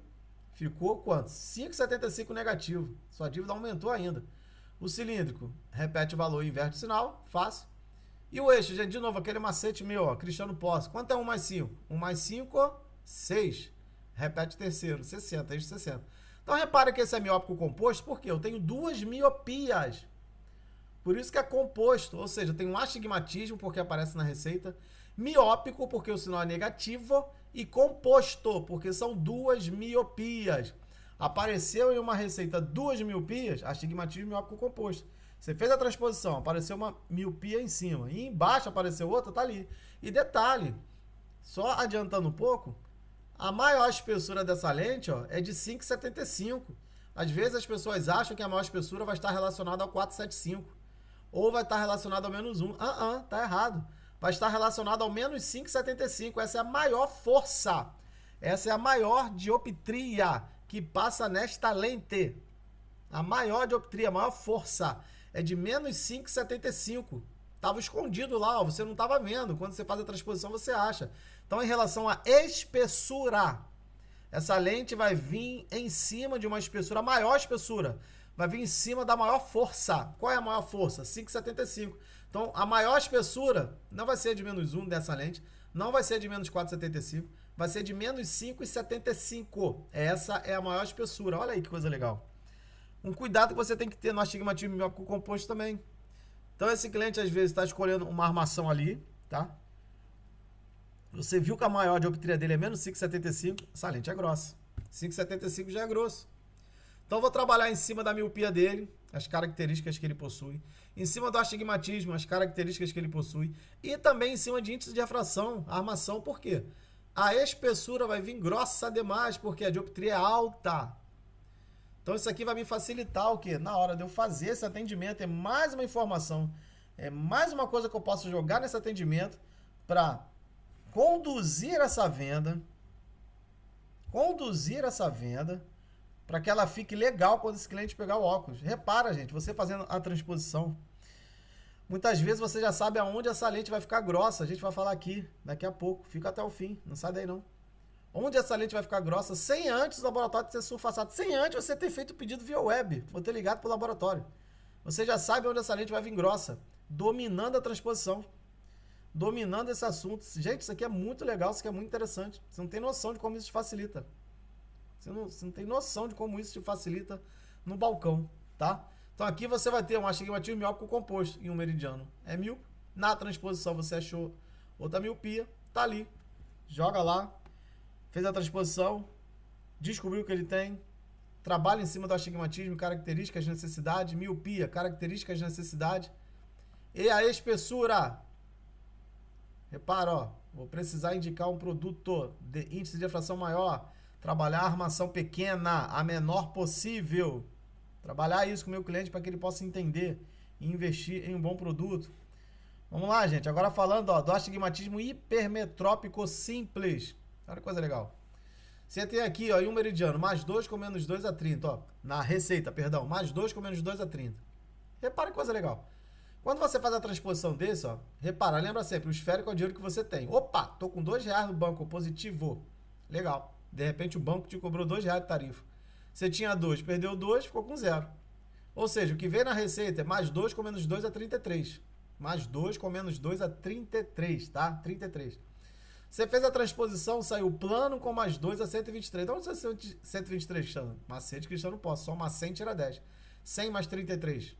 ficou quanto? 5,75 negativo. Sua dívida aumentou ainda. O cilíndrico, repete o valor, inverte o sinal, fácil. E o eixo, gente, de novo, aquele macete meu, ó, Cristiano Posse. Quanto é 1 mais 5? 1 mais 5, 6. Repete terceiro, 60, eixo 60. Então repara que esse é miópico composto, porque eu tenho duas miopias. Por isso que é composto, ou seja, tem um astigmatismo, porque aparece na receita, miópico, porque o sinal é negativo, e composto, porque são duas miopias. Apareceu em uma receita duas miopias, astigmatismo e miópico composto. Você fez a transposição, apareceu uma miopia em cima, e embaixo apareceu outra, tá ali. E detalhe, só adiantando um pouco, a maior espessura dessa lente, ó, é de 5,75. Às vezes as pessoas acham que a maior espessura vai estar relacionada ao 4,75. Ou vai estar relacionado ao -1. Tá errado. Vai estar relacionado ao -5,75. Essa é a maior força. Essa é a maior dioptria que passa nesta lente. A maior dioptria, a maior força é de -5,75. Estava escondido lá, ó, você não estava vendo. Quando você faz a transposição, você acha. Então, em relação à espessura, essa lente vai vir em cima de uma espessura, a maior espessura. Vai vir em cima da maior força. Qual é a maior força? 5,75. Então, a maior espessura não vai ser de -1 dessa lente, não vai ser de -4,75, vai ser de -5,75. Essa é a maior espessura. Olha aí que coisa legal. Um cuidado que você tem que ter no astigmatismo miópico composto também. Então, esse cliente, às vezes, está escolhendo uma armação ali, tá? Você viu que a maior dioptria dele é -5,75, essa lente é grossa. 5,75 já é grosso. Então, vou trabalhar em cima da miopia dele, as características que ele possui. Em cima do astigmatismo, as características que ele possui. E também em cima de índice de refração, a armação. Por quê? A espessura vai vir grossa demais, porque a dioptria é alta. Então, isso aqui vai me facilitar o quê? Na hora de eu fazer esse atendimento, é mais uma informação, é mais uma coisa que eu posso jogar nesse atendimento para conduzir essa venda, para que ela fique legal quando esse cliente pegar o óculos. Repara, gente, você fazendo a transposição, muitas vezes você já sabe aonde essa lente vai ficar grossa. A gente vai falar aqui, daqui a pouco. Fica até o fim, não sai daí não. Onde essa lente vai ficar grossa, sem antes o laboratório ter sulfaçado, sem antes você ter feito o pedido via web, vou ter ligado para o laboratório. Você já sabe onde essa lente vai vir grossa, dominando a transposição, dominando esse assunto. Gente, isso aqui é muito legal, isso aqui é muito interessante. Você não tem noção de como isso te facilita. Você não tem noção de como isso te facilita no balcão, tá? Então aqui você vai ter um astigmatismo miópico composto em um meridiano. É míope. Na transposição você achou outra miopia, tá ali. Joga lá, fez a transposição, descobriu o que ele tem, trabalha em cima do astigmatismo, características, necessidade, miopia, características, necessidade. E a espessura. Repara, ó, vou precisar indicar um produto de índice de refração maior, trabalhar a armação pequena, a menor possível. Trabalhar isso com o meu cliente para que ele possa entender e investir em um bom produto. Vamos lá, gente. Agora falando, ó, do astigmatismo hipermetrópico simples. Olha que coisa legal. Você tem aqui, ó, em um meridiano, +2 com -2 a 30, ó. Na receita, perdão, +2 com -2 a 30. Repara que coisa legal. Quando você faz a transposição desse, ó, repara, lembra sempre, o esférico é o dinheiro que você tem. Opa, tô com R$2 no banco, positivo. Legal. De repente o banco te cobrou R$2 de tarifa. Você tinha 2, perdeu 2, ficou com 0. Ou seja, o que vem na receita é +2 com -2 a 33. +2 com -2 a 33, tá? 33. Você fez a transposição, saiu plano com +2 a 123. Então, onde você saiu 123, Cristiano? Macete, Cristiano, não posso. Só uma 100 tira 10. 100 mais 33.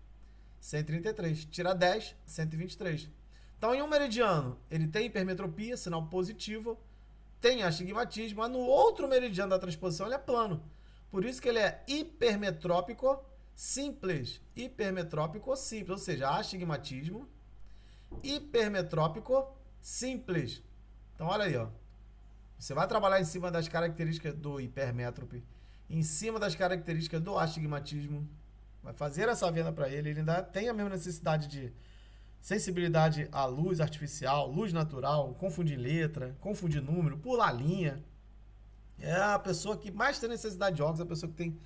133. Tira 10, 123. Então, em um meridiano, ele tem hipermetropia, sinal positivo, tem astigmatismo, mas no outro meridiano da transposição ele é plano. Por isso que ele é hipermetrópico simples. Hipermetrópico simples, ou seja, astigmatismo hipermetrópico simples. Então, olha aí, ó. Você vai trabalhar em cima das características do hipermétrope, em cima das características do astigmatismo, vai fazer essa venda para ele. Ele ainda tem a mesma necessidade de sensibilidade à luz artificial, luz natural, confundir letra, confundir número, pular linha. É a pessoa que mais tem necessidade de óculos, é a pessoa que tem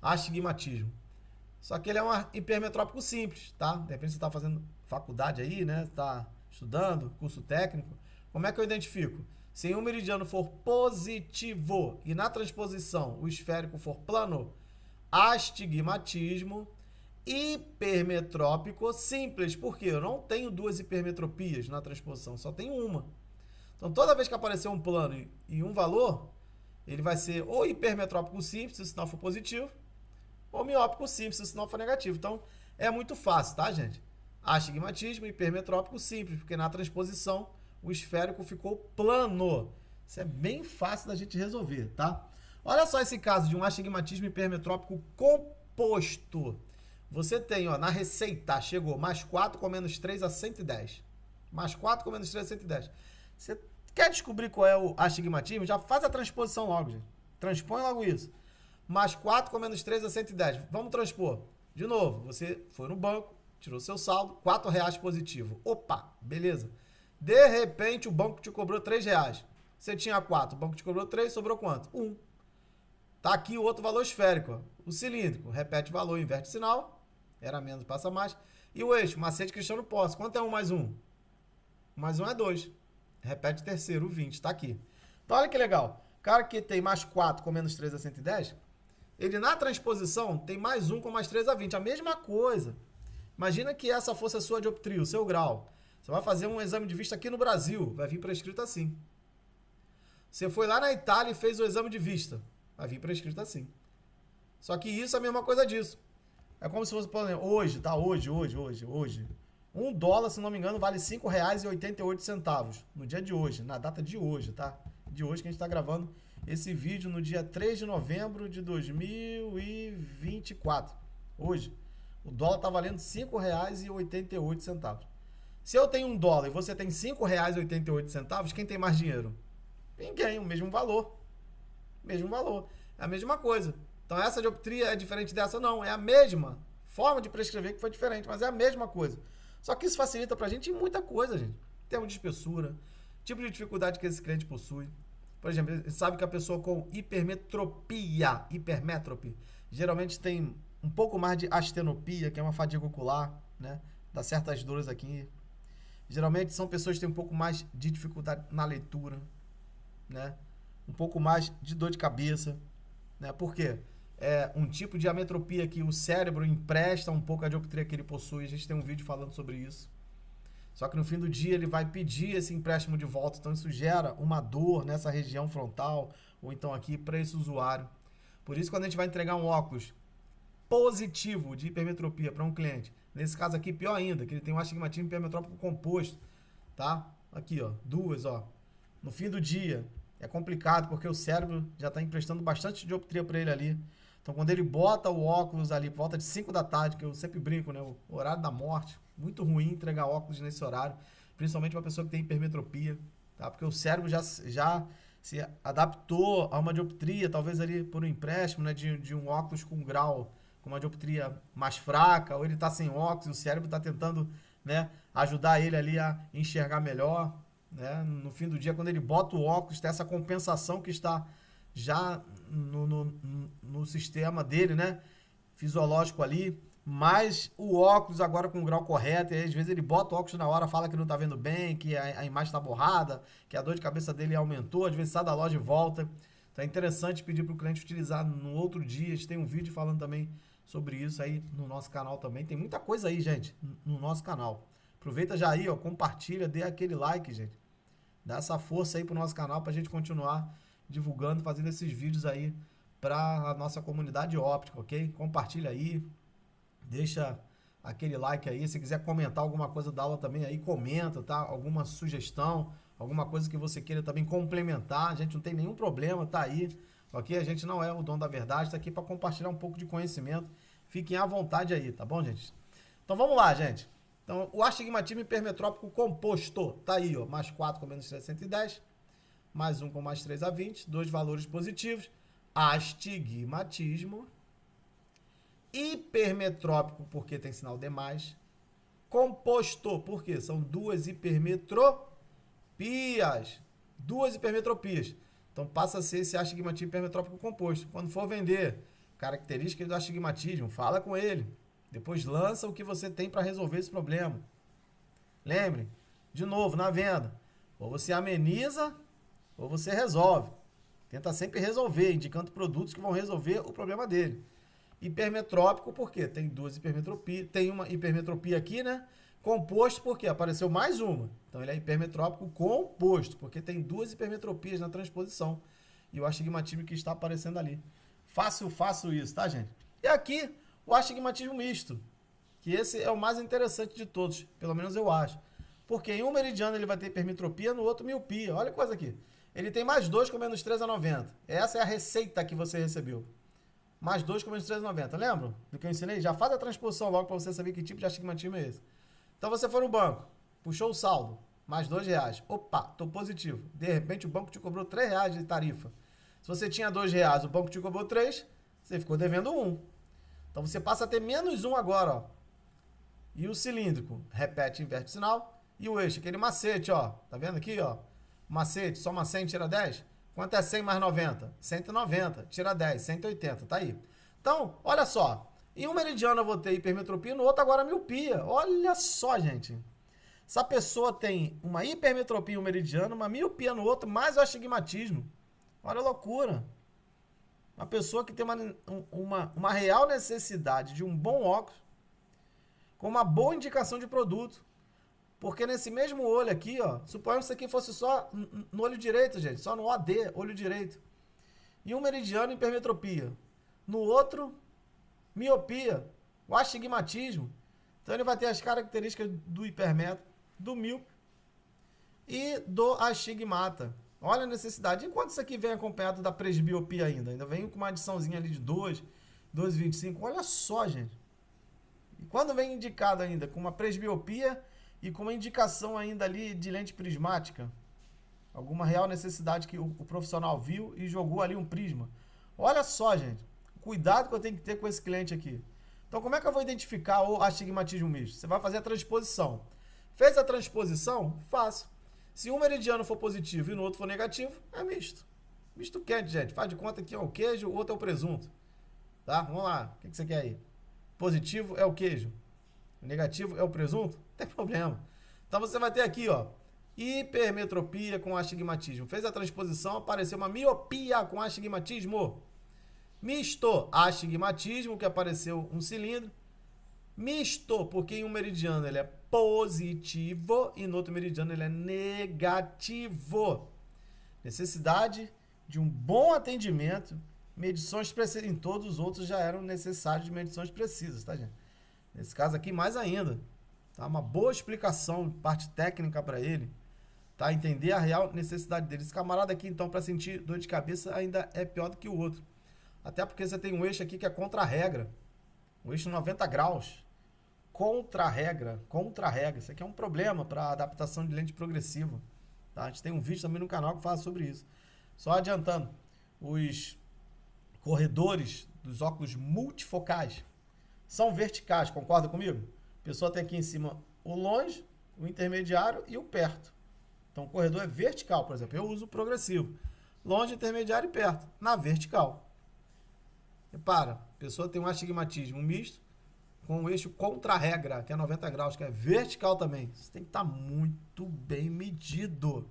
astigmatismo. Só que ele é um hipermetrópico simples, tá? De repente você está fazendo faculdade aí, né? Está estudando, curso técnico. Como é que eu identifico? Se um meridiano for positivo e na transposição o esférico for plano, astigmatismo hipermetrópico simples. Por quê? Eu não tenho duas hipermetropias na transposição, só tenho uma. Então, toda vez que aparecer um plano e um valor, ele vai ser ou hipermetrópico simples, se o sinal for positivo, ou miópico simples, se o sinal for negativo. Então, é muito fácil, tá, gente? Astigmatismo hipermetrópico simples, porque na transposição o esférico ficou plano. Isso é bem fácil da gente resolver, tá? Olha só esse caso de um astigmatismo hipermetrópico composto. Você tem, ó, na receita, chegou mais 4 com menos 3 a 110. Mais 4 com menos 3 a 110. Você quer descobrir qual é o astigmatismo? Já faz a transposição logo, gente. Transpõe logo isso. Mais 4 com menos 3 a 110. Vamos transpor. De novo, você foi no banco, tirou seu saldo, R$4 positivo. Opa, beleza. De repente, o banco te cobrou R$3. Você tinha 4, o banco te cobrou 3, sobrou quanto? 1. Tá aqui o outro valor esférico, ó. O cilíndrico. Repete o valor, inverte o sinal. Era menos, passa mais. E o eixo, macete Cristiano Posse. Quanto é 1 mais 1? 1 mais 1 é 2. Repete o terceiro, o 20. Tá aqui. Então, olha que legal. O cara que tem mais 4 com menos 3 a 110, ele na transposição tem mais 1 com mais 3 a 20. A mesma coisa. Imagina que essa fosse a sua dioptria, o seu grau. Você vai fazer um exame de vista aqui no Brasil. Vai vir prescrito assim. Você foi lá na Itália e fez o exame de vista. Vai vir prescrito assim. Só que isso é a mesma coisa disso. É como se fosse, por exemplo, hoje, tá? Hoje. $1, se não me engano, vale R$5,88. No dia de hoje, na data de hoje, tá? De hoje que a gente tá gravando esse vídeo no dia 3 de novembro de 2024. Hoje. O dólar tá valendo R$5,88. Se eu tenho $1 e você tem R$5,88, quem tem mais dinheiro? Ninguém, o mesmo valor. Mesmo valor. É a mesma coisa. Então essa dioptria é diferente dessa? Não, é a mesma forma de prescrever que foi diferente, mas é a mesma coisa. Só que isso facilita pra gente em muita coisa, gente. Termo de espessura, tipo de dificuldade que esse cliente possui. Por exemplo, ele sabe que a pessoa com hipermétrope, geralmente tem um pouco mais de astenopia, que é uma fadiga ocular, né? Dá certas dores aqui. Geralmente são pessoas que têm um pouco mais de dificuldade na leitura, né? Um pouco mais de dor de cabeça, né? Por quê? É um tipo de ametropia que o cérebro empresta um pouco a dioptria que ele possui. A gente tem um vídeo falando sobre isso. Só que no fim do dia ele vai pedir esse empréstimo de volta. Então isso gera uma dor nessa região frontal ou então aqui para esse usuário. Por isso, quando a gente vai entregar um óculos positivo de hipermetropia para um cliente, nesse caso aqui pior ainda, que ele tem um astigmatismo hipermetrópico composto, tá? Aqui, ó, duas, ó. No fim do dia é complicado porque o cérebro já está emprestando bastante dioptria para ele ali. Então, quando ele bota o óculos ali por volta de 5 da tarde, que eu sempre brinco, né? O horário da morte, muito ruim entregar óculos nesse horário, principalmente para pessoa que tem hipermetropia, tá? Porque o cérebro já se adaptou a uma dioptria, talvez ali por um empréstimo, né? De um óculos com grau, com uma dioptria mais fraca, ou ele está sem óculos, o cérebro está tentando, né, ajudar ele ali a enxergar melhor, né? No fim do dia, quando ele bota o óculos, tem essa compensação que está já no sistema dele, né, fisiológico ali, mas o óculos agora com o grau correto, e aí, às vezes ele bota o óculos na hora, fala que não tá vendo bem, que a imagem está borrada, que a dor de cabeça dele aumentou, às vezes sai da loja e volta. Então é interessante pedir para o cliente utilizar no outro dia. A gente tem um vídeo falando também sobre isso aí no nosso canal também. Tem muita coisa aí, gente, no nosso canal. Aproveita já aí, ó, compartilha, dê aquele like, gente. Dá essa força aí pro nosso canal pra gente continuar divulgando, fazendo esses vídeos aí para a nossa comunidade óptica, ok? Compartilha aí, deixa aquele like aí. Se quiser comentar alguma coisa da aula também aí, comenta, tá? Alguma sugestão, alguma coisa que você queira também complementar. A gente não tem nenhum problema, tá aí, ok? A gente não é o dono da verdade, tá aqui para compartilhar um pouco de conhecimento. Fiquem à vontade aí, tá bom, gente? Então vamos lá, gente. Então, o astigmatismo hipermetrópico composto, tá aí, ó, mais 4 com menos 3 a 110, mais 1 com mais 3 a 20, dois valores positivos. Astigmatismo hipermetrópico, porque tem sinal D+, composto, porque são duas hipermetropias. Duas hipermetropias. Então passa a ser esse astigmatismo hipermetrópico composto. Quando for vender características do astigmatismo, fala com ele. Depois lança o que você tem para resolver esse problema. Lembre, de novo, na venda, ou você ameniza ou você resolve. Tenta sempre resolver, indicando produtos que vão resolver o problema dele. Hipermetrópico, por quê? Tem duas hipermetropias, tem uma hipermetropia aqui, né? Composto, por quê? Apareceu mais uma. Então ele é hipermetrópico composto, porque tem duas hipermetropias na transposição. E o astigmatismo que está aparecendo ali. Faço isso, tá, gente? E aqui, o astigmatismo misto, que esse é o mais interessante de todos, pelo menos eu acho. Porque em um meridiano ele vai ter hipermetropia, no outro miopia. Olha a coisa aqui. Ele tem mais 2 com menos 3 a 90. Essa é a receita que você recebeu. Mais 2 com menos 3 a 90. Lembra do que eu ensinei? Já faz a transposição logo para você saber que tipo de astigmatismo é esse. Então você foi no banco, puxou o saldo, mais R$2. Opa, tô positivo. De repente o banco te cobrou R$3 de tarifa. Se você tinha R$2, o banco te cobrou 3, você ficou devendo 1. Então você passa a ter menos 1 agora, ó. E o cilíndrico, repete, inverte o sinal. E o eixo, aquele macete, ó. Tá vendo aqui, ó? Macete, soma 100, tira 10. Quanto é 100 mais 90? 190. Tira 10, 180. Tá aí. Então, olha só. Em um meridiano eu vou ter hipermetropia, no outro agora miopia. Olha só, gente. Essa pessoa tem uma hipermetropia em um meridiano, uma miopia no outro, mais o astigmatismo. Olha a loucura. Uma pessoa que tem uma real necessidade de um bom óculos, com uma boa indicação de produto. Porque nesse mesmo olho aqui, ó, suponhamos que isso aqui fosse só no olho direito, gente, só no OD, olho direito. E um meridiano hipermetropia. No outro, miopia, o astigmatismo. Então ele vai ter as características do hipermetro, do míope e do astigmata. Olha a necessidade. Enquanto isso aqui vem acompanhado da presbiopia ainda vem com uma adiçãozinha ali de 2, 2,25. Olha só, gente. E quando vem indicado ainda com uma presbiopia e com uma indicação ainda ali de lente prismática, alguma real necessidade que o profissional viu e jogou ali um prisma. Olha só, gente, cuidado que eu tenho que ter com esse cliente aqui. Então, como é que eu vou identificar o astigmatismo misto? Você vai fazer a transposição. Fez a transposição? Faço. Se um meridiano for positivo e no outro for negativo, é misto. Misto quente, gente. Faz de conta que é o queijo, o outro é o presunto. Tá? Vamos lá. O que você quer aí? Positivo é o queijo. O negativo é o presunto? Não tem problema. Então você vai ter aqui, ó, hipermetropia com astigmatismo. Fez a transposição, apareceu uma miopia com astigmatismo. Misto, astigmatismo, que apareceu um cilindro. Misto, porque em um meridiano ele é positivo e no outro meridiano ele é negativo. Necessidade de um bom atendimento. Medições precisas. Em todos os outros já eram necessários de medições precisas, tá, gente? Nesse caso aqui, mais ainda. Tá? Uma boa explicação, parte técnica para ele. Tá? Entender a real necessidade dele. Esse camarada aqui, então, para sentir dor de cabeça, ainda é pior do que o outro. Até porque você tem um eixo aqui que é contra a regra. Um eixo 90 graus. Contra a regra. Isso aqui é um problema para adaptação de lente progressiva. Tá? A gente tem um vídeo também no canal que fala sobre isso. Só adiantando. Os corredores dos óculos multifocais são verticais, concorda comigo? A pessoa tem aqui em cima o longe, o intermediário e o perto. Então o corredor é vertical, por exemplo. Eu uso o progressivo. Longe, intermediário e perto. Na vertical. Repara, a pessoa tem um astigmatismo misto com o eixo contra a regra, que é 90 graus, que é vertical também. Isso tem que estar muito bem medido.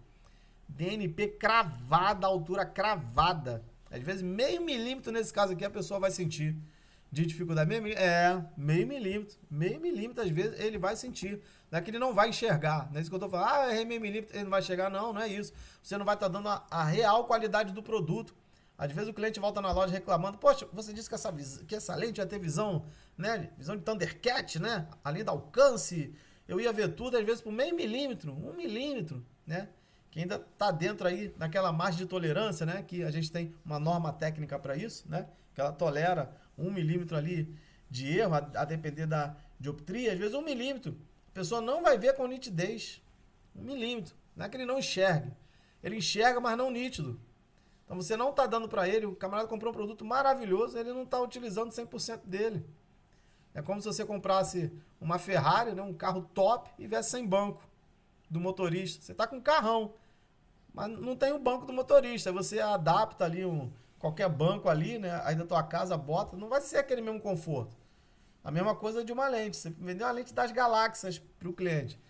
DNP cravada, altura cravada. Às vezes meio milímetro nesse caso aqui a pessoa vai sentir de dificuldade. Meio milímetro às vezes ele vai sentir. Não é que ele não vai enxergar. Não é isso que eu estou falando. É meio milímetro, ele não vai enxergar. Não, não é isso. Você não vai estar dando a real qualidade do produto. Às vezes o cliente volta na loja reclamando, poxa, você disse que essa lente ia ter visão, né? Visão de Thundercat, né? Além do alcance, eu ia ver tudo, às vezes por meio milímetro, 1 milímetro, né? Que ainda está dentro aí daquela margem de tolerância, né? Que a gente tem uma norma técnica para isso, né? Que ela tolera 1 milímetro ali de erro, a depender da dioptria. Às vezes 1 milímetro, a pessoa não vai ver com nitidez. 1 milímetro. Não é que ele não enxergue. Ele enxerga, mas não nítido. Então você não está dando para ele, o camarada comprou um produto maravilhoso, ele não está utilizando 100% dele. É como se você comprasse uma Ferrari, né? Um carro top e viesse sem banco do motorista. Você está com um carrão, mas não tem o banco do motorista. Você adapta ali um qualquer banco ali, né? Aí da tua casa bota, não vai ser aquele mesmo conforto. A mesma coisa de uma lente. Você vendeu uma lente das galáxias para o cliente,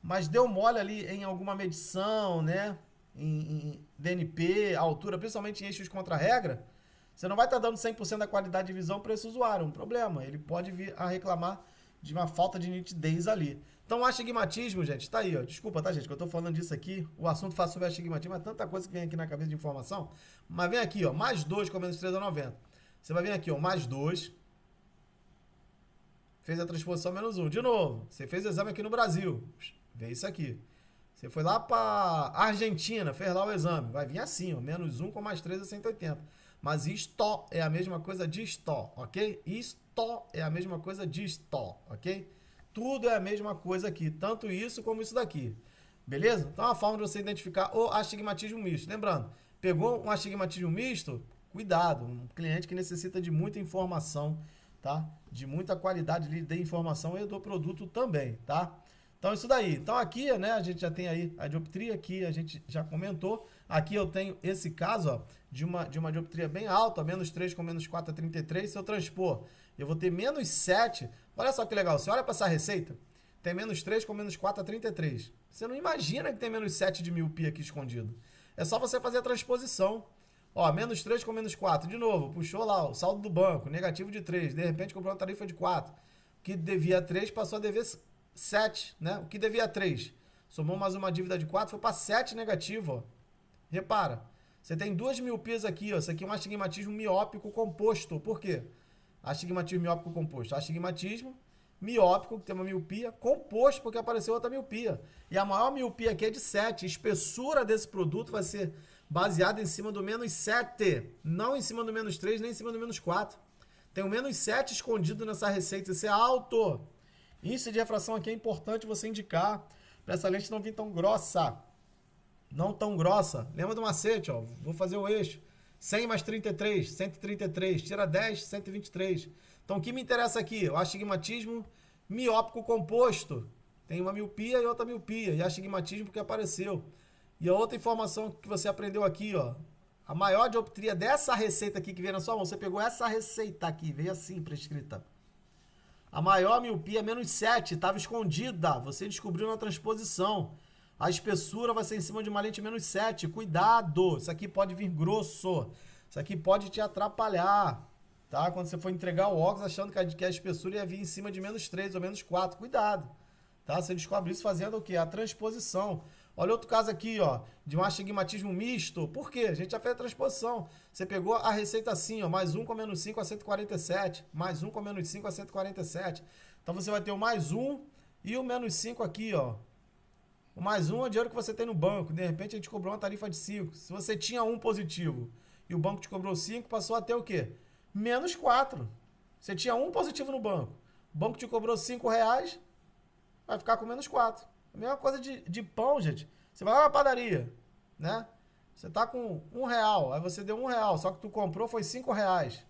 mas deu mole ali em alguma medição, né? Em DNP, altura, principalmente em eixos contra-regra, você não vai estar dando 100% da qualidade de visão para esse usuário. Um problema. Ele pode vir a reclamar de uma falta de nitidez ali. Então, o astigmatismo, gente, tá aí, ó. Desculpa, tá, gente, que eu tô falando disso aqui. O assunto faz sobre astigmatismo, mas tanta coisa que vem aqui na cabeça de informação. Mas vem aqui, ó, mais 2 com menos 3,90. Você vai vir aqui, ó, mais 2. Fez a transposição menos 1. De novo, você fez o exame aqui no Brasil. Vê isso aqui. Você foi lá para Argentina, fez lá o exame. Vai vir assim, ó, menos 1 com mais 3 é 180. Mas isto é a mesma coisa de isto, ok? Isto é a mesma coisa de isto, ok? Tudo é a mesma coisa aqui, tanto isso como isso daqui. Beleza? Então, a forma de você identificar o astigmatismo misto. Lembrando, pegou um astigmatismo misto? Cuidado, um cliente que necessita de muita informação, tá? De muita qualidade de informação e do produto também, tá? Então, isso daí. Então, aqui, né, a gente já tem aí a dioptria, aqui a gente já comentou. Aqui eu tenho esse caso, ó, de uma dioptria bem alta, menos 3 com menos 4 é 33. Se eu transpor, eu vou ter menos 7. Olha só que legal. Você olha para essa receita, tem menos 3 com menos 4 é 33. Você não imagina que tem menos 7 de miopia aqui escondido. É só você fazer a transposição. Ó, menos 3 com menos 4. De novo, puxou lá o saldo do banco, negativo de 3. De repente comprou uma tarifa de 4. O que devia 3 passou a dever 7, né? O que devia 3. Somou mais uma dívida de 4, foi para 7 negativo, ó. Repara, você tem duas miopias aqui, ó. Isso aqui é um astigmatismo miópico composto. Por quê? Astigmatismo miópico composto. Astigmatismo miópico, que tem uma miopia, composto porque apareceu outra miopia. E a maior miopia aqui é de 7. A espessura desse produto vai ser baseada em cima do menos 7. Não em cima do menos 3, nem em cima do menos 4. Tem o menos 7 escondido nessa receita. Isso é alto. Índice de refração aqui é importante você indicar para essa lente não vir tão grossa. Não tão grossa. Lembra do macete, ó. Vou fazer o eixo. 100 mais 33, 133. Tira 10, 123. Então, o que me interessa aqui? O astigmatismo miópico composto. Tem uma miopia e outra miopia. E astigmatismo porque apareceu. E a outra informação que você aprendeu aqui, ó. A maior dioptria dessa receita aqui que veio na sua mão. Você pegou essa receita aqui, veio assim prescrita. A maior miopia é menos 7, estava escondida. Você descobriu na transposição. A espessura vai ser em cima de uma lente menos 7. Cuidado, isso aqui pode vir grosso. Isso aqui pode te atrapalhar. Tá? Quando você for entregar o óculos achando que a espessura ia vir em cima de menos 3 ou menos 4. Cuidado. Tá? Você descobre isso fazendo o quê? A transposição. Olha outro caso aqui, ó, de um astigmatismo misto. Por quê? A gente já fez a transposição. Você pegou a receita assim, ó, mais 1 com menos 5 a 147. Mais 1 com menos 5 a 147. Então você vai ter o mais 1 e o menos 5 aqui, ó. O mais 1 é o dinheiro que você tem no banco. De repente a gente cobrou uma tarifa de 5. Se você tinha 1 positivo e o banco te cobrou 5, passou a ter o quê? Menos 4. Você tinha 1 positivo no banco. O banco te cobrou 5 reais, vai ficar com menos 4. A mesma coisa de pão, gente. Você vai lá na padaria, né? Você tá com R$1, aí você deu R$1, só que tu comprou foi R$5.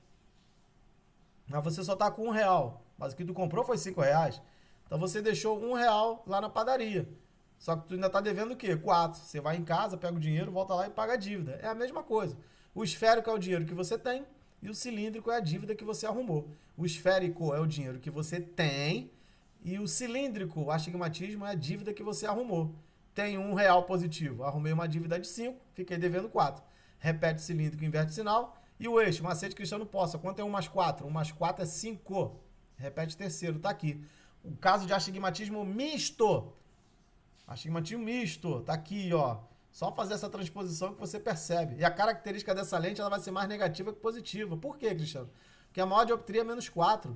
Mas você só tá com R$1, mas o que tu comprou foi R$5. Então você deixou R$1 lá na padaria. Só que tu ainda tá devendo o quê? 4. Você vai em casa, pega o dinheiro, volta lá e paga a dívida. É a mesma coisa. O esférico é o dinheiro que você tem e o cilíndrico é a dívida que você arrumou. O esférico é o dinheiro que você tem e o cilíndrico, o astigmatismo, é a dívida que você arrumou. Tem R$1 positivo. Arrumei uma dívida de 5, fiquei devendo 4. Repete o cilíndrico, inverte o sinal. E o eixo, macete Cristiano Poça. Quanto é 1 mais 4? 1 mais 4 é 5. Repete terceiro, tá aqui. O caso de astigmatismo misto. Astigmatismo misto, tá aqui, ó. Só fazer essa transposição que você percebe. E a característica dessa lente, ela vai ser mais negativa que positiva. Por quê, Cristiano? Porque a maior dioptria é menos 4.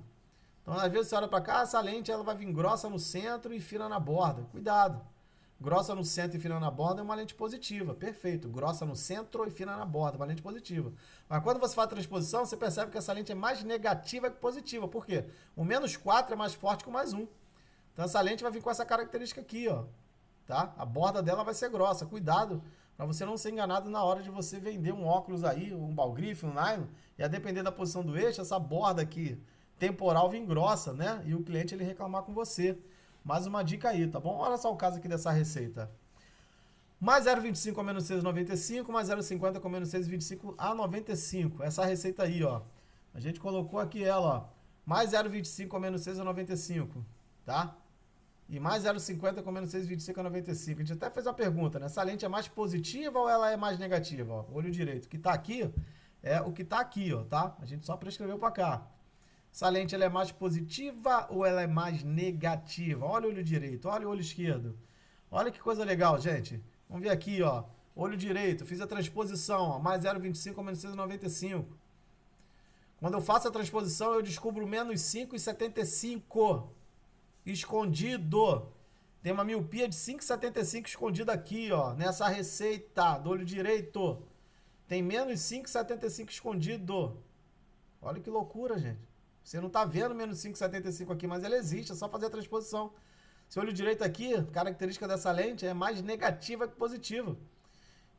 Então, às vezes você olha para cá, essa lente ela vai vir grossa no centro e fina na borda. Cuidado. Grossa no centro e fina na borda é uma lente positiva. Perfeito. Grossa no centro e fina na borda, uma lente positiva. Mas quando você faz a transposição, você percebe que essa lente é mais negativa que positiva. Por quê? O menos 4 é mais forte que o mais 1. Então, essa lente vai vir com essa característica aqui, ó. Tá? A borda dela vai ser grossa. Cuidado para você não ser enganado na hora de você vender um óculos aí, um balgrife, um nylon, e a depender da posição do eixo, essa borda aqui temporal vem grossa, né? E o cliente ele reclamar com você. Mais uma dica aí, tá bom? Olha só o caso aqui dessa receita. Mais 0,25 a menos 6,95, mais 0,50 com menos 6,25 a 95. Essa receita aí, ó. A gente colocou aqui ela, ó. Mais 0,25 a menos 6 a 95, tá? E mais 0,50 com menos 6,25 a 95. A gente até fez uma pergunta, né? Essa lente é mais positiva ou ela é mais negativa? Ó, olho direito. O que tá aqui é o que tá aqui, ó, tá? A gente só prescreveu para cá. Essa lente ela é mais positiva ou ela é mais negativa? Olha o olho direito, olha o olho esquerdo. Olha que coisa legal, gente. Vamos ver aqui, ó. Olho direito, fiz a transposição, ó. Mais 0,25 a menos 6,95. Quando eu faço a transposição, eu descubro menos 5,75 escondido. Tem uma miopia de 5,75 escondida aqui, ó. Nessa receita do olho direito. Tem menos 5,75 escondido. Olha que loucura, gente. Você não tá vendo menos 5,75 aqui, mas ele existe. É só fazer a transposição. Esse olho direito aqui, característica dessa lente é mais negativa que positiva.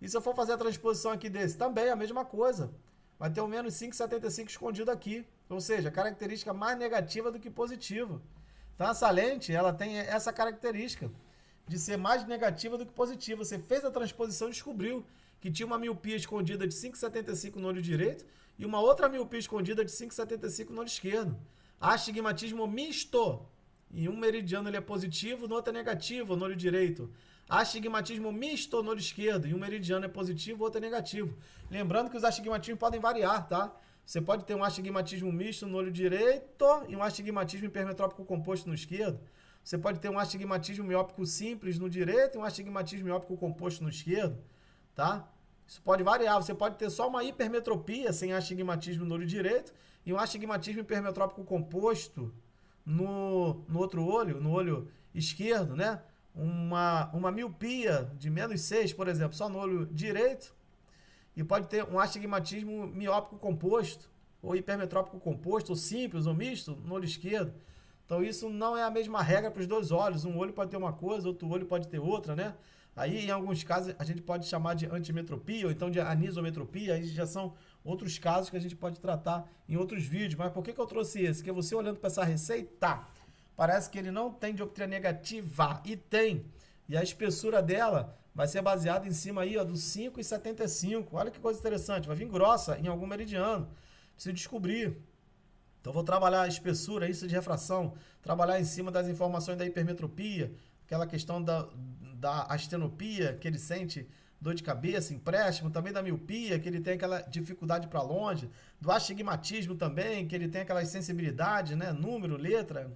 E se eu for fazer a transposição aqui desse, também é a mesma coisa. Vai ter o menos 5,75 escondido aqui. Ou seja, característica mais negativa do que positiva. Então essa lente, ela tem essa característica de ser mais negativa do que positiva. Você fez a transposição e descobriu que tinha uma miopia escondida de 5,75 no olho direito e uma outra miopia escondida de 5,75 no olho esquerdo. Astigmatismo misto. Em um meridiano ele é positivo, no outro é negativo, no olho direito. Astigmatismo misto no olho esquerdo. Em um meridiano é positivo, outro é negativo. Lembrando que os astigmatismos podem variar, tá? Você pode ter um astigmatismo misto no olho direito e um astigmatismo hipermetrópico composto no esquerdo. Você pode ter um astigmatismo miópico simples no direito e um astigmatismo miópico composto no esquerdo, tá? Isso pode variar. Você pode ter só uma hipermetropia sem astigmatismo no olho direito e um astigmatismo hipermetrópico composto no outro olho, no olho esquerdo, né? Uma miopia de menos 6, por exemplo, só no olho direito. E pode ter um astigmatismo miópico composto, ou hipermetrópico composto, ou simples, ou misto, no olho esquerdo. Então isso não é a mesma regra para os dois olhos. Um olho pode ter uma coisa, outro olho pode ter outra, né? Aí, em alguns casos, a gente pode chamar de antimetropia, ou então de anisometropia. Aí já são outros casos que a gente pode tratar em outros vídeos. Mas por que eu trouxe esse? Porque você olhando para essa receita, parece que ele não tem dioptria negativa. E tem. E a espessura dela vai ser baseada em cima aí, ó, do 5,75. Olha que coisa interessante. Vai vir grossa em algum meridiano. Preciso descobrir. Então, vou trabalhar a espessura, isso de refração. Trabalhar em cima das informações da hipermetropia. Aquela questão da astenopia, que ele sente dor de cabeça, empréstimo. Também da miopia, que ele tem aquela dificuldade para longe. Do astigmatismo também, que ele tem aquelas sensibilidades, né? Número, letra,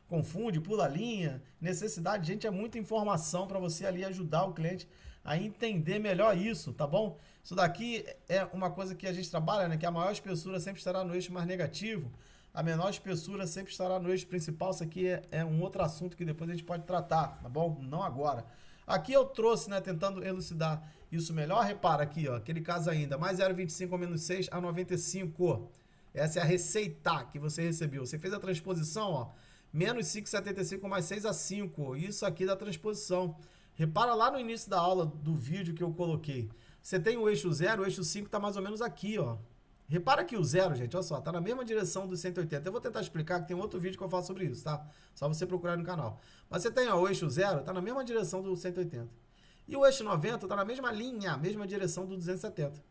confunde, pula a linha, necessidade. Gente, é muita informação para você ali ajudar o cliente a entender melhor isso, tá bom? Isso daqui é uma coisa que a gente trabalha, né? Que a maior espessura sempre estará no eixo mais negativo, a menor espessura sempre estará no eixo principal. Isso aqui é um outro assunto que depois a gente pode tratar, tá bom? Não agora. Aqui eu trouxe, né, tentando elucidar isso melhor. Repara aqui, ó, aquele caso ainda, mais 0,25 a menos 6 a 95. Essa é a receita que você recebeu. Você fez a transposição, ó, menos 5,75 mais 6 a 5. Isso aqui da transposição. Repara lá no início da aula do vídeo que eu coloquei. Você tem o eixo 0, o eixo 5 está mais ou menos aqui, ó. Repara que o 0, gente, olha só, está na mesma direção do 180. Eu vou tentar explicar que tem outro vídeo que eu falo sobre isso, tá? Só você procurar no canal. Mas você tem, ó, o eixo 0, está na mesma direção do 180. E o eixo 90 está na mesma linha, mesma direção do 270.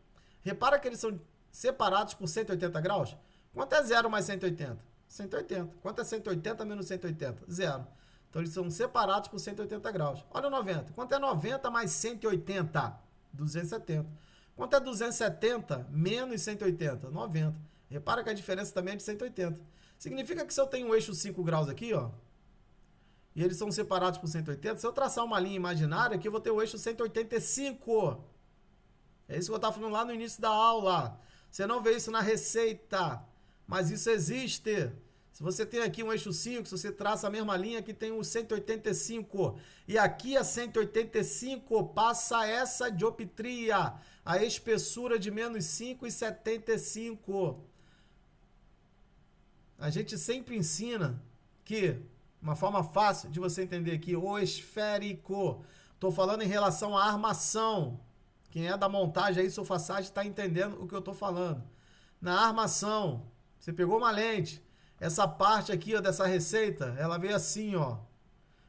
Repara que eles são separados por 180 graus. Quanto é 0 mais 180? 180. Quanto é 180 menos 180? 0. Então, eles são separados por 180 graus. Olha o 90. Quanto é 90 mais 180? 270. Quanto é 270 menos 180? 90. Repara que a diferença também é de 180. Significa que se eu tenho um eixo 5 graus aqui, ó, e eles são separados por 180, se eu traçar uma linha imaginária aqui, eu vou ter o eixo 185. É isso que eu estava falando lá no início da aula. Você não vê isso na receita, mas isso existe. Se você tem aqui um eixo 5, se você traça a mesma linha, aqui tem o 185. E aqui a 185 passa essa dioptria, a espessura de menos 5,75. A gente sempre ensina que, uma forma fácil de você entender aqui, o esférico. Estou falando em relação à armação. Quem é da montagem aí, Sofasage, está entendendo o que eu estou falando. Na armação, você pegou uma lente. Essa parte aqui, ó, dessa receita, ela veio assim, ó.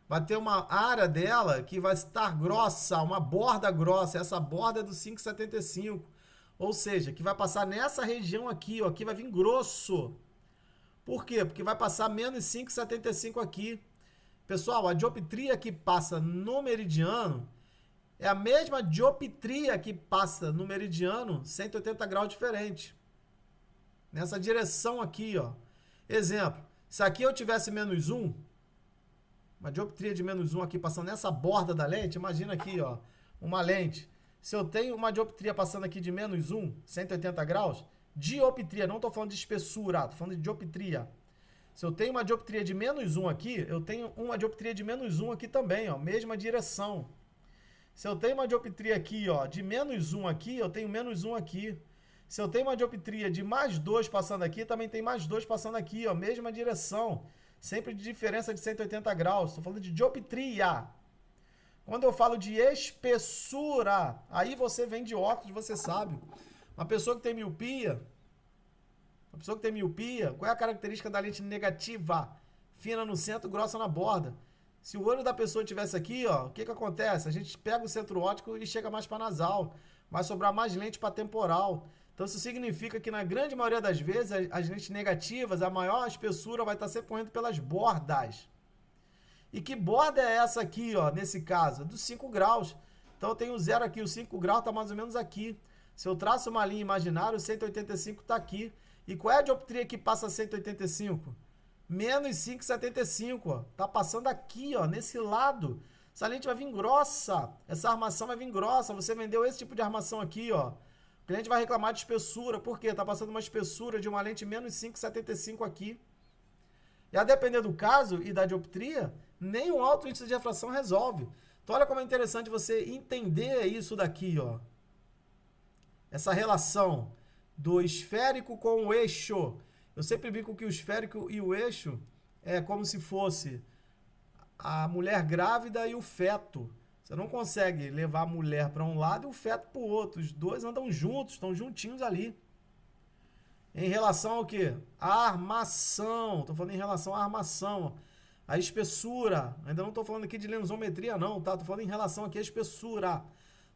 vai ter uma área dela que vai estar grossa, uma borda grossa. Essa borda é do 5,75. Ou seja, que vai passar nessa região aqui, ó, aqui vai vir grosso. Por quê? Porque vai passar menos 5,75 aqui. Pessoal, a dioptria que passa no meridiano é a mesma dioptria que passa no meridiano 180 graus diferente. Nessa direção aqui, ó. Exemplo, se aqui eu tivesse menos 1, uma dioptria de menos 1 aqui passando nessa borda da lente, imagina aqui, ó, uma lente. Se eu tenho uma dioptria passando aqui de menos 1, 180 graus, dioptria, não estou falando de espessura, estou falando de dioptria. Se eu tenho uma dioptria de menos 1 aqui, eu tenho uma dioptria de menos 1 aqui também, ó, mesma direção. Se eu tenho uma dioptria aqui, ó, de menos 1 aqui, eu tenho menos 1 aqui. Se eu tenho uma dioptria de mais 2 passando aqui, também tem mais 2 passando aqui, ó, mesma direção. Sempre de diferença de 180 graus. Estou falando de dioptria. Quando eu falo de espessura, aí você vem de óculos, você sabe. Uma pessoa que tem miopia, qual é a característica da lente negativa? Fina no centro, grossa na borda. Se o olho da pessoa estivesse aqui, ó, o que acontece? A gente pega o centro óptico e chega mais para nasal. Vai sobrar mais lente para temporal. Então isso significa que na grande maioria das vezes as lentes negativas, a maior espessura vai estar sempre correndo pelas bordas. E que borda é essa aqui, ó, nesse caso? Dos 5 graus. Então eu tenho 0 aqui, o 5 graus está mais ou menos aqui. Se eu traço uma linha imaginária, o 185 está aqui. E qual é a dioptria que passa 185? Menos 5,75, ó. Tá passando aqui, ó, nesse lado. Essa lente vai vir grossa. Essa armação vai vir grossa. Você vendeu esse tipo de armação aqui, ó. O cliente vai reclamar de espessura. Por quê? Tá passando uma espessura de uma lente menos 5,75 aqui. E a depender do caso e da dioptria, nem um alto índice de refração resolve. Então olha como é interessante você entender isso daqui, ó. Essa relação do esférico com o eixo. Eu sempre brinco que o esférico e o eixo é como se fosse a mulher grávida e o feto. Você não consegue levar a mulher para um lado e o feto para o outro. Os dois andam juntos, estão juntinhos ali. Em relação ao quê? A armação. Estou falando em relação à armação. A espessura. Ainda não estou falando aqui de lensometria, não, tá? Estou falando em relação aqui à espessura.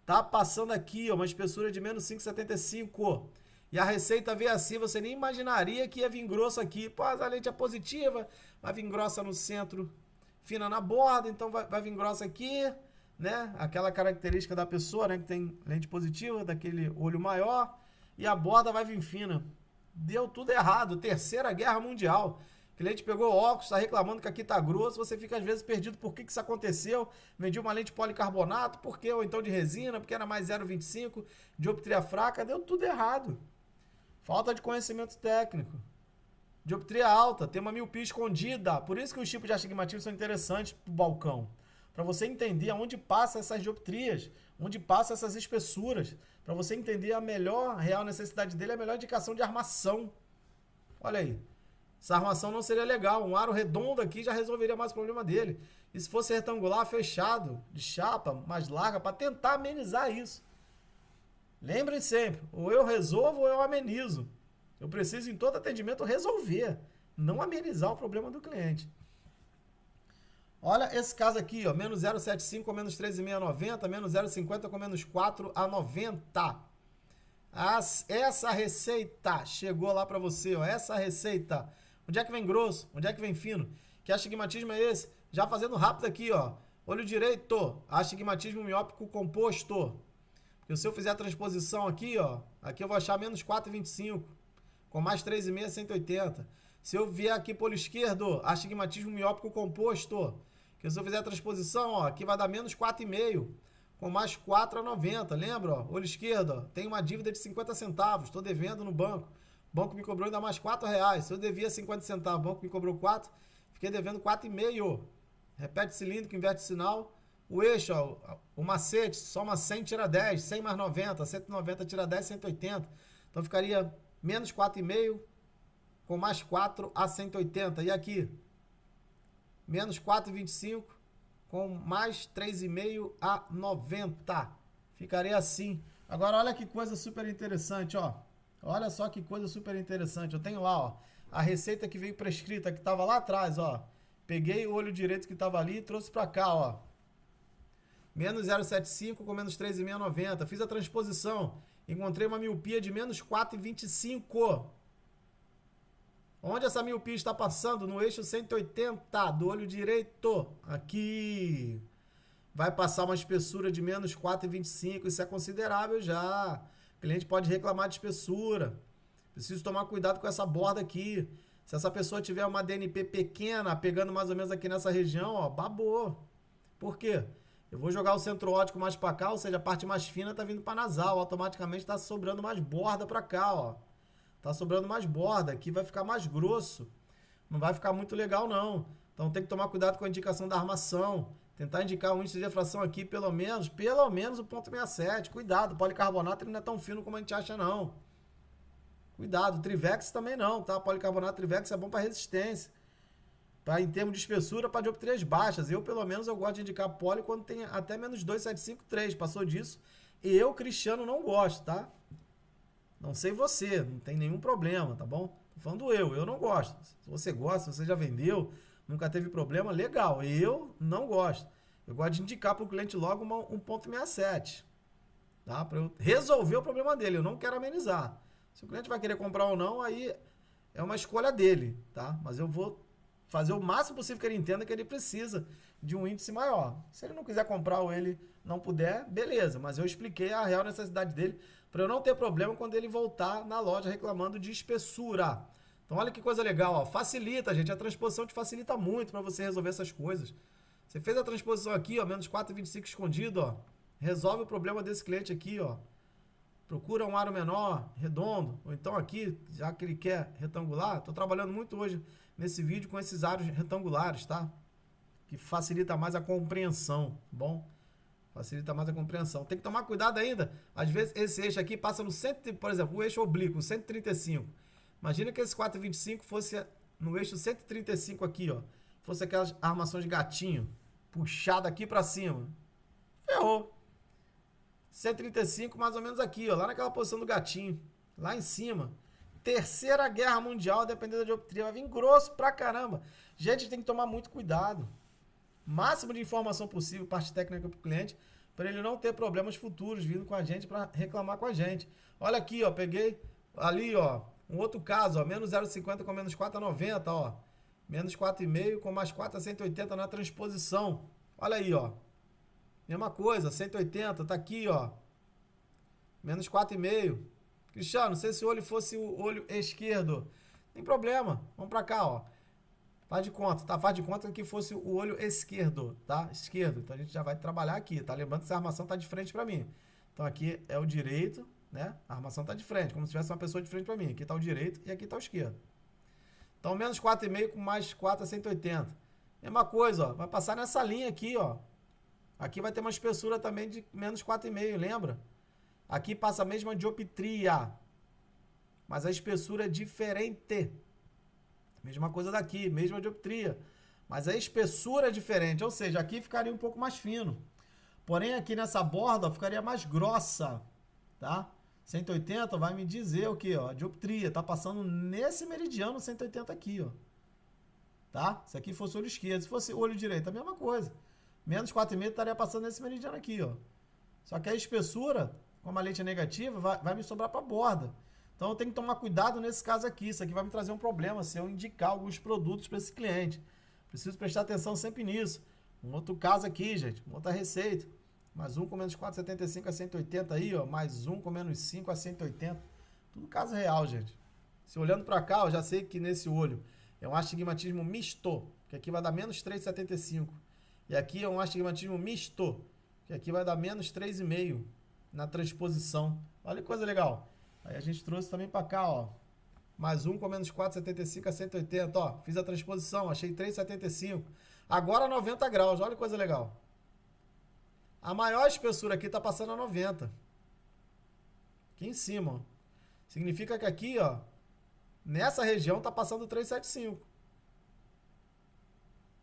Tá passando aqui, ó, uma espessura de menos 5,75. E a receita veio assim, você nem imaginaria que ia vir grosso aqui. Pô, a lente é positiva, vai vir grossa no centro, fina na borda, então vai vir grossa aqui, né? Aquela característica da pessoa, né? Que tem lente positiva, daquele olho maior, e a borda vai vir fina. Deu tudo errado, Terceira Guerra Mundial. O cliente pegou óculos, está reclamando que aqui está grosso, você fica às vezes perdido por que isso aconteceu. Vendi uma lente de policarbonato, por quê? Ou então de resina, porque era mais 0,25, dioptria fraca, deu tudo errado. Falta de conhecimento técnico. Dioptria alta, tem uma miopia escondida. Por isso que os tipos de astigmatismo são interessantes para o balcão. Para você entender onde passa essas dioptrias, onde passa essas espessuras. Para você entender a melhor real necessidade dele, a melhor indicação de armação. Olha aí. Essa armação não seria legal. Um aro redondo aqui já resolveria mais o problema dele. E se fosse retangular, fechado, de chapa, mais larga, para tentar amenizar isso. Lembrem sempre, ou eu resolvo ou eu amenizo. Eu preciso, em todo atendimento, resolver, não amenizar o problema do cliente. Olha esse caso aqui, ó, menos 0,75 com menos 3,690, menos 0,50 com menos 4,90. Essa receita chegou lá para você, ó, essa receita. Onde é que vem grosso? Onde é que vem fino? Que astigmatismo é esse? Já fazendo rápido aqui, ó. Olho direito, astigmatismo miópico composto. Porque se eu fizer a transposição aqui, ó, aqui eu vou achar menos 4,25, com mais 3,5, 180. Se eu vier aqui pelo esquerdo, astigmatismo miópico composto, que se eu fizer a transposição, ó, aqui vai dar menos 4,5, com mais 4,90. Lembra, ó, olho esquerdo, ó, tem uma dívida de 50 centavos, estou devendo no banco. O banco me cobrou ainda mais R$4. Se eu devia 50 centavos, o banco me cobrou 4, fiquei devendo 4,5. Repete cilíndrico, inverte sinal. O eixo, ó, o macete, soma 100, tira 10, 100 mais 90, 190 tira 10, 180. Então ficaria menos 4,5 com mais 4 a 180. E aqui, menos 4,25 com mais 3,5 a 90. Ficaria assim. Agora olha que coisa super interessante, ó. Olha só que coisa super interessante. Eu tenho lá, ó, a receita que veio prescrita, que estava lá atrás, ó. Peguei o olho direito que estava ali e trouxe para cá, ó. Menos 0,75 com menos 3,690. Fiz a transposição. Encontrei uma miopia de menos 4,25. Onde essa miopia está passando? No eixo 180 do olho direito. Aqui. Vai passar uma espessura de menos 4,25. Isso é considerável já. O cliente pode reclamar de espessura. Preciso tomar cuidado com essa borda aqui. Se essa pessoa tiver uma DNP pequena, pegando mais ou menos aqui nessa região, ó, babou. Por quê? Eu vou jogar o centro óptico mais para cá, ou seja, a parte mais fina tá vindo para nasal. Automaticamente tá sobrando mais borda para cá, ó. Tá sobrando mais borda. Aqui vai ficar mais grosso. Não vai ficar muito legal, não. Então tem que tomar cuidado com a indicação da armação. Tentar indicar o índice de refração aqui, pelo menos o 0,67. Cuidado, o policarbonato ele não é tão fino como a gente acha, não. Cuidado, o Trivex também não, tá? Policarbonato Trivex é bom para resistência. Em termos de espessura, para dioptrias baixas. Eu, pelo menos, eu gosto de indicar poli quando tem até menos 2,753. Passou disso. Eu, Cristiano, não gosto, tá? Não sei você, não tem nenhum problema, tá bom? Tô falando eu não gosto. Se você gosta, se você já vendeu, nunca teve problema, legal. Eu não gosto. Eu gosto de indicar para o cliente logo 1,67. Tá? Para eu resolver o problema dele. Eu não quero amenizar. Se o cliente vai querer comprar ou não, aí é uma escolha dele, tá? Mas eu vou fazer o máximo possível que ele entenda que ele precisa de um índice maior. Se ele não quiser comprar ou ele não puder, beleza. Mas eu expliquei a real necessidade dele para eu não ter problema quando ele voltar na loja reclamando de espessura. Então olha que coisa legal, ó. Facilita, gente. A transposição te facilita muito para você resolver essas coisas. Você fez a transposição aqui, ó, menos 4,25 escondido, ó. Resolve o problema desse cliente aqui, ó. Procura um aro menor, redondo, ou então aqui, já que ele quer retangular. Estou trabalhando muito hoje nesse vídeo com esses aros retangulares, tá? Que facilita mais a compreensão, bom? Facilita mais a compreensão. Tem que tomar cuidado ainda. Às vezes esse eixo aqui passa no por exemplo, o eixo oblíquo, 135. Imagina que esse 4,25 fosse no eixo 135 aqui, ó. Fosse aquelas armações de gatinho, puxada aqui para cima. Ferrou. 135 mais ou menos aqui, ó, lá naquela posição do gatinho, lá em cima. Terceira Guerra Mundial, dependendo da dioptria, vai vir grosso pra caramba. Gente, tem que tomar muito cuidado. Máximo de informação possível, parte técnica pro cliente, para ele não ter problemas futuros vindo com a gente para reclamar com a gente. Olha aqui, ó, peguei ali, ó, um outro caso, ó, menos 0,50 com menos 4,90, ó. Menos 4,5 com mais 4,180 na transposição. Olha aí, ó. Mesma coisa, 180, tá aqui, ó. Menos 4,5. Cristiano, se esse olho fosse o olho esquerdo, tem problema. Vamos pra cá, ó. Faz de conta, tá? Faz de conta que fosse o olho esquerdo, tá? Esquerdo. Então a gente já vai trabalhar aqui, tá? Lembrando que essa armação tá de frente pra mim. Então aqui é o direito, né? A armação tá de frente, como se tivesse uma pessoa de frente pra mim. Aqui tá o direito e aqui tá o esquerdo. Então menos 4,5 com mais 4 é 180. Mesma coisa, ó. Vai passar nessa linha aqui, ó. Aqui vai ter uma espessura também de menos 4,5, lembra? Aqui passa a mesma dioptria, mas a espessura é diferente. Mesma coisa daqui, mesma dioptria, mas a espessura é diferente, ou seja, aqui ficaria um pouco mais fino. Porém, aqui nessa borda ficaria mais grossa, tá? 180 vai me dizer o que, ó? A dioptria tá passando nesse meridiano 180 aqui, ó. Tá? Se aqui fosse o olho esquerdo, se fosse o olho direito, a mesma coisa. Menos 4,5 estaria passando nesse meridiano aqui, ó. Só que a espessura, como a lente é negativa, vai me sobrar para a borda. Então eu tenho que tomar cuidado nesse caso aqui. Isso aqui vai me trazer um problema se eu indicar alguns produtos para esse cliente. Preciso prestar atenção sempre nisso. Um outro caso aqui, gente, uma outra receita. Mais um com menos 4,75 a 180 aí, ó. Mais um com menos 5 a 180. Tudo caso real, gente. Se olhando para cá, eu já sei que nesse olho é um astigmatismo misto, que aqui vai dar menos 3,75. E aqui é um astigmatismo misto, que aqui vai dar menos 3,5 na transposição. Olha que coisa legal. Aí a gente trouxe também para cá, ó. Mais um com menos 4,75 a 180, ó. Fiz a transposição, achei 3,75. Agora 90 graus, olha que coisa legal. A maior espessura aqui está passando a 90. Aqui em cima, ó. Significa que aqui, ó, nessa região está passando 3,75.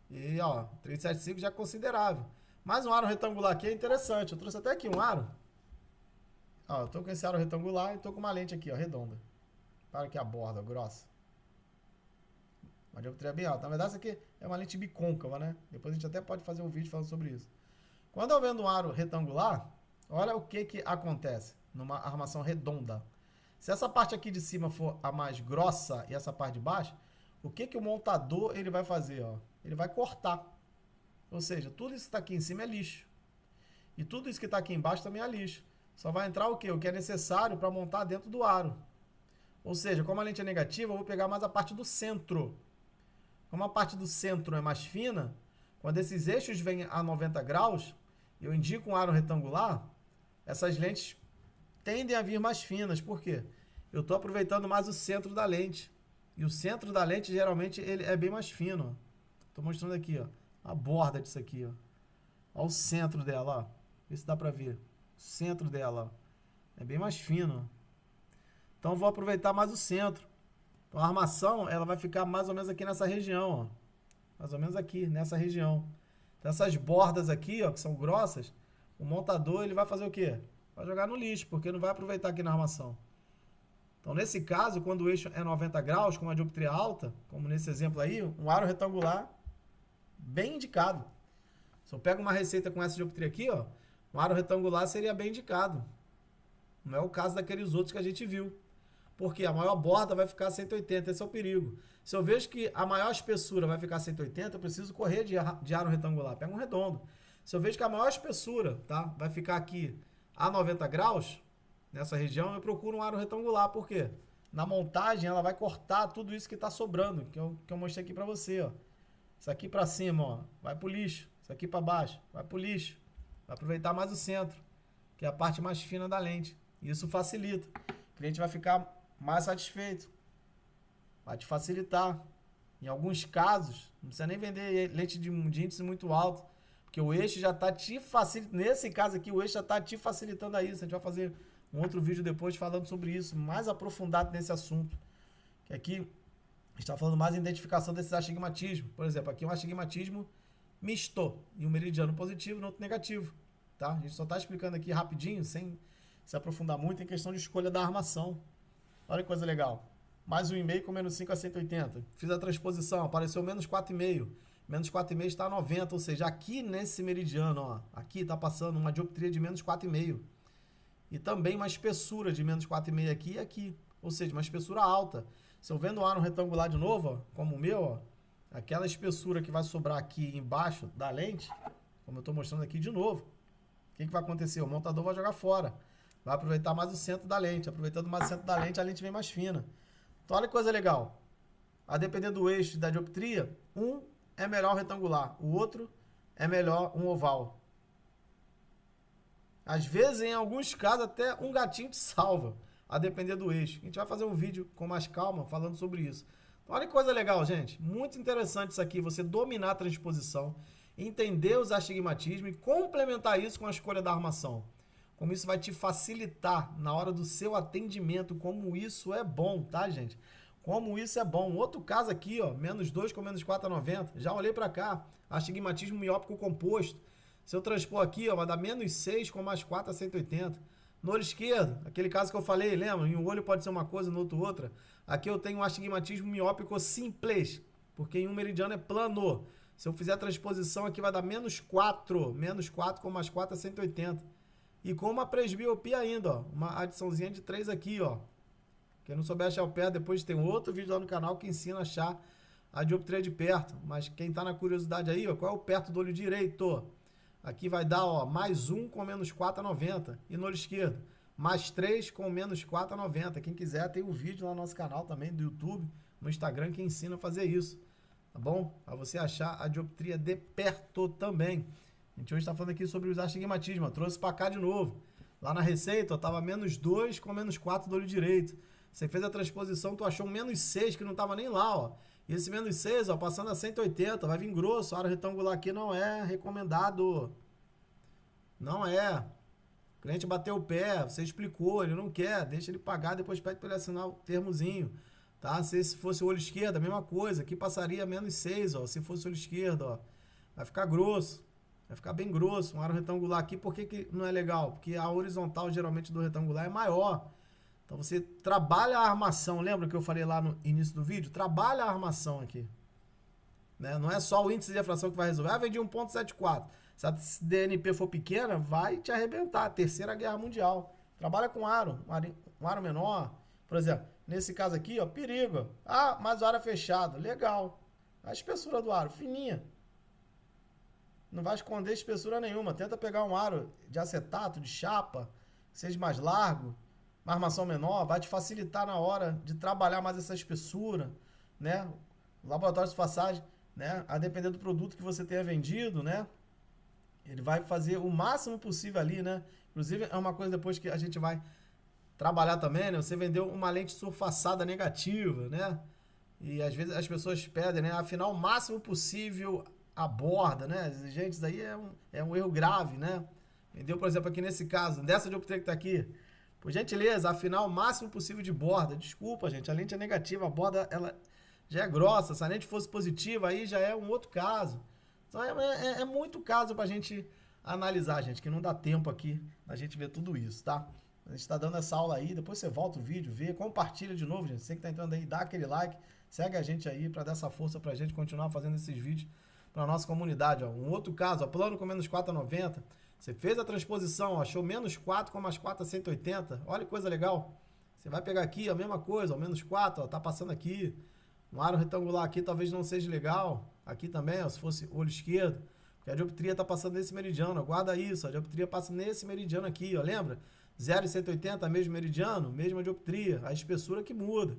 E, ó, 3,75 já é considerável. Mais um aro retangular aqui é interessante. Eu trouxe até aqui um aro. Ó, eu tô com esse aro retangular e tô com uma lente aqui, ó, redonda. Para que a borda grossa. Uma dioptria bem alta. Na verdade, essa aqui é uma lente bicôncava, né? Depois a gente até pode fazer um vídeo falando sobre isso. Quando eu vendo um aro retangular, olha o que acontece numa armação redonda. Se essa parte aqui de cima for a mais grossa e essa parte de baixo, o que o montador ele vai fazer? Ó? Ele vai cortar. Ou seja, tudo isso que está aqui em cima é lixo. E tudo isso que está aqui embaixo também é lixo. Só vai entrar o quê? O que é necessário para montar dentro do aro. Ou seja, como a lente é negativa, eu vou pegar mais a parte do centro. Como a parte do centro é mais fina, quando esses eixos vêm a 90 graus, eu indico um aro retangular, essas lentes tendem a vir mais finas. Por quê? Eu estou aproveitando mais o centro da lente. E o centro da lente, geralmente, ele é bem mais fino. Estou mostrando aqui, ó, a borda disso aqui. Ó. Olha o centro dela. Ó. Vê se dá para ver. O centro dela. Ó. É bem mais fino. Então, eu vou aproveitar mais o centro. Então, a armação ela vai ficar mais ou menos aqui nessa região. Ó. Mais ou menos aqui, nessa região. Então, essas bordas aqui, ó, que são grossas, o montador ele vai fazer o quê? Vai jogar no lixo, porque não vai aproveitar aqui na armação. Então, nesse caso, quando o eixo é 90 graus, com uma dioptria alta, como nesse exemplo aí, um aro retangular bem indicado. Se eu pego uma receita com essa dioptria aqui, ó, um aro retangular seria bem indicado. Não é o caso daqueles outros que a gente viu. Porque a maior borda vai ficar 180, esse é o perigo. Se eu vejo que a maior espessura vai ficar 180, eu preciso correr de aro retangular. Pega um redondo. Se eu vejo que a maior espessura, tá, vai ficar aqui a 90 graus, nessa região, eu procuro um aro retangular. Por quê? Na montagem, ela vai cortar tudo isso que está sobrando, que eu mostrei aqui para você. Ó. Isso aqui para cima, ó, vai para o lixo. Isso aqui para baixo, vai para o lixo. Vai aproveitar mais o centro, que é a parte mais fina da lente. Isso facilita. O cliente vai ficar mais satisfeito. Vai te facilitar. Em alguns casos, não precisa nem vender lente de índice muito alto, porque o eixo já está te facilitando. Nesse caso aqui, o eixo já está te facilitando a isso. A gente vai fazer um outro vídeo depois falando sobre isso, mais aprofundado nesse assunto. Que aqui a gente está falando mais em identificação desses astigmatismos. Por exemplo, aqui é um astigmatismo misto, e um meridiano positivo e outro negativo. Tá? A gente só está explicando aqui rapidinho, sem se aprofundar muito em questão de escolha da armação. Olha que coisa legal. Mais 1,5 com menos 5 a 180. Fiz a transposição, apareceu menos 4,5. Menos 4,5 está a 90, ou seja, aqui nesse meridiano, ó, aqui está passando uma dioptria de menos 4,5. E também uma espessura de menos 4,5 aqui e aqui. Ou seja, uma espessura alta. Se eu vendo um aro retangular de novo, ó, como o meu, ó, aquela espessura que vai sobrar aqui embaixo da lente, como eu estou mostrando aqui de novo, o que vai acontecer? O montador vai jogar fora. Vai aproveitar mais o centro da lente. Aproveitando mais o centro da lente, a lente vem mais fina. Então, olha que coisa legal. A depender do eixo da dioptria, um é melhor retangular, o outro é melhor um oval. Às vezes, em alguns casos, até um gatinho te salva, a depender do eixo. A gente vai fazer um vídeo com mais calma falando sobre isso. Então, olha que coisa legal, gente. Muito interessante isso aqui, você dominar a transposição, entender os astigmatismos e complementar isso com a escolha da armação. Como isso vai te facilitar na hora do seu atendimento, como isso é bom, tá, gente? Como isso é bom. Outro caso aqui, ó, menos 2 com menos 4 a 90. Já olhei para cá, astigmatismo miópico composto. Se eu transpor aqui, ó, vai dar menos 6 com mais 4 a 180. No olho esquerdo, aquele caso que eu falei, lembra? Em um olho pode ser uma coisa, no outro outra. Aqui eu tenho um astigmatismo miópico simples, porque em um meridiano é plano. Se eu fizer a transposição aqui vai dar menos 4 com mais 4 a 180. E com uma presbiopia ainda, ó, uma adiçãozinha de 3 aqui, ó. Quem não souber achar o perto, depois tem outro vídeo lá no canal que ensina a achar a dioptria de perto. Mas quem tá na curiosidade aí, ó, qual é o perto do olho direito? Aqui vai dar, ó, mais 1 com menos 4 a 90. E no olho esquerdo, mais 3 com menos 4 a 90. Quem quiser, tem um vídeo lá no nosso canal também, do YouTube, no Instagram, que ensina a fazer isso. Tá bom? Para você achar a dioptria de perto também. A gente hoje está falando aqui sobre os astigmatismos. Trouxe para cá de novo. Lá na receita, estava menos 2 com menos 4 do olho direito. Você fez a transposição, tu achou um menos 6 que não estava nem lá, ó. E esse menos 6, ó, passando a 180, vai vir grosso. A área retangular aqui não é recomendado. Não é. O cliente bateu o pé, você explicou, ele não quer. Deixa ele pagar, depois pede para ele assinar o termozinho. Tá? Se fosse o olho esquerdo, a mesma coisa. Aqui passaria menos 6, ó. Se fosse o olho esquerdo, ó. Vai ficar grosso. Vai ficar bem grosso, um aro retangular aqui. Por que não é legal? Porque a horizontal, geralmente, do retangular é maior. Então, você trabalha a armação. Lembra que eu falei lá no início do vídeo? Trabalha a armação aqui. né? Não é só o índice de refração que vai resolver. Ah, vendi 1,74. Se a DNP for pequena, vai te arrebentar. Terceira Guerra Mundial. Trabalha com aro, um aro menor. Por exemplo, nesse caso aqui, ó, perigo. Ah, mas o aro é fechado. Legal. A espessura do aro, fininha. Não vai esconder espessura nenhuma. Tenta pegar um aro de acetato, de chapa, que seja mais largo, uma armação menor, vai te facilitar na hora de trabalhar mais essa espessura, né? O laboratório de passagem, né? A depender do produto que você tenha vendido, né? Ele vai fazer o máximo possível ali, né? Inclusive, é uma coisa depois que a gente vai trabalhar também, né? Você vendeu uma lente surfaçada negativa, né? E às vezes as pessoas pedem, né? Afinal, o máximo possível a borda, né? Gente, isso daí é um erro grave, né? Entendeu? Por exemplo, aqui nesse caso, dessa dioptria que tá aqui, por gentileza, afinal, o máximo possível de borda. Desculpa, gente, a lente é negativa, a borda ela já é grossa. Se a lente fosse positiva, aí já é um outro caso. Então é muito caso pra gente analisar, gente, que não dá tempo aqui da gente ver tudo isso, tá? A gente tá dando essa aula aí, depois você volta o vídeo, vê, compartilha de novo, gente. Você que tá entrando aí, dá aquele like, segue a gente aí pra dar essa força pra gente continuar fazendo esses vídeos pra nossa comunidade, ó. Um outro caso, ó, plano com menos 4,90. Você fez a transposição, achou menos 4 com mais 4 a 180. Olha que coisa legal. Você vai pegar aqui a mesma coisa, ó, menos 4, ó, tá passando aqui. Um aro retangular aqui talvez não seja legal. Aqui também, ó, se fosse olho esquerdo. Porque a dioptria tá passando nesse meridiano, ó, guarda isso. A dioptria passa nesse meridiano aqui, ó, lembra? 0,180, mesmo meridiano, mesma dioptria. A espessura que muda.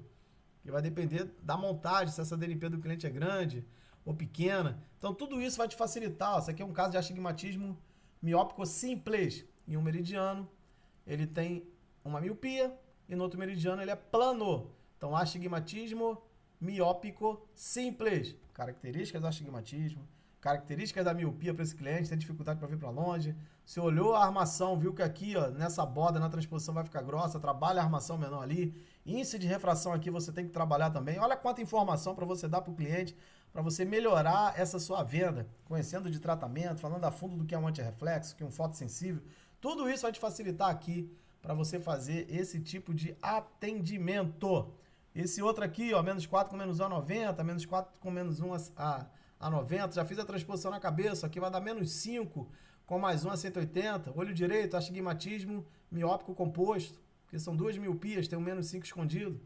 Que vai depender da montagem, se essa DNP do cliente é grande ou pequena. Então tudo isso vai te facilitar. Ó. Isso aqui é um caso de astigmatismo miópico simples. Em um meridiano, ele tem uma miopia e no outro meridiano ele é plano. Então, astigmatismo miópico simples. Características do astigmatismo, características da miopia para esse cliente, tem dificuldade para ver para longe. Você olhou a armação, viu que aqui, ó, nessa borda, na transposição vai ficar grossa, trabalha a armação menor ali. Índice de refração aqui você tem que trabalhar também. Olha quanta informação para você dar para o cliente, para você melhorar essa sua venda, conhecendo de tratamento, falando a fundo do que é um antirreflexo, que é um fotossensível. Tudo isso vai te facilitar aqui para você fazer esse tipo de atendimento. Esse outro aqui, ó, menos 4 com menos 1 a 90, menos 4 com menos 1 a 90, já fiz a transposição na cabeça, aqui vai dar menos 5 com mais 1 a 180, olho direito, astigmatismo miópico composto, porque são duas miopias, tem um menos 5 escondido.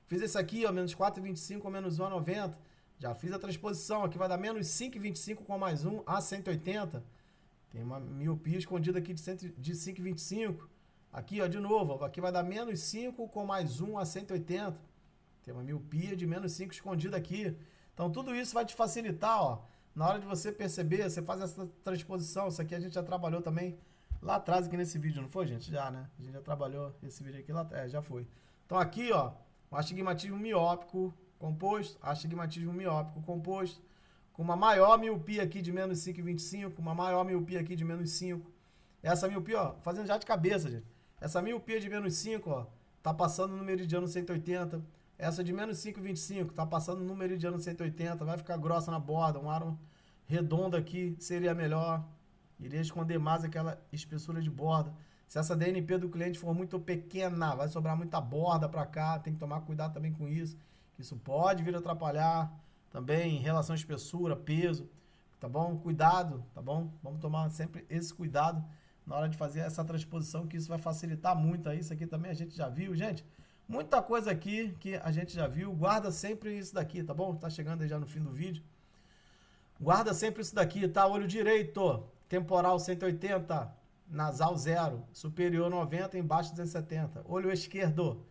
Fiz esse aqui, ó, menos 4,25 com menos 1 a 90, já fiz a transposição, aqui vai dar menos 5,25 com mais 1 a 180, tem uma miopia escondida aqui de 5,25, aqui, ó, de novo, ó, aqui vai dar menos 5 com mais 1 a 180, tem uma miopia de menos 5 escondida aqui. Então, tudo isso vai te facilitar, ó. Na hora de você perceber, você faz essa transposição. Isso aqui a gente já trabalhou também lá atrás, aqui nesse vídeo, não foi, gente? Já, né? A gente já trabalhou esse vídeo aqui lá atrás. Já foi. Então, aqui, ó, um astigmatismo miópico composto, astigmatismo miópico composto, com uma maior miopia aqui de menos 5,25, uma maior miopia aqui de menos 5. Essa miopia, ó, fazendo já de cabeça, gente. Essa miopia de menos 5, ó, tá passando no meridiano 180. Essa de menos 5,25, tá passando no meridiano 180, vai ficar grossa na borda, um aro redondo aqui seria melhor, iria esconder mais aquela espessura de borda. Se essa DNP do cliente for muito pequena, vai sobrar muita borda para cá, tem que tomar cuidado também com isso, que isso pode vir a atrapalhar também em relação à espessura, peso, tá bom? Cuidado, tá bom? Vamos tomar sempre esse cuidado na hora de fazer essa transposição, que isso vai facilitar muito aí. Isso aqui também a gente já viu, gente. Muita coisa aqui que a gente já viu. Guarda sempre isso daqui, tá bom? Tá chegando aí já no fim do vídeo. Guarda sempre isso daqui, tá? Olho direito, temporal 180, nasal 0, superior 90, embaixo 270. Olho esquerdo,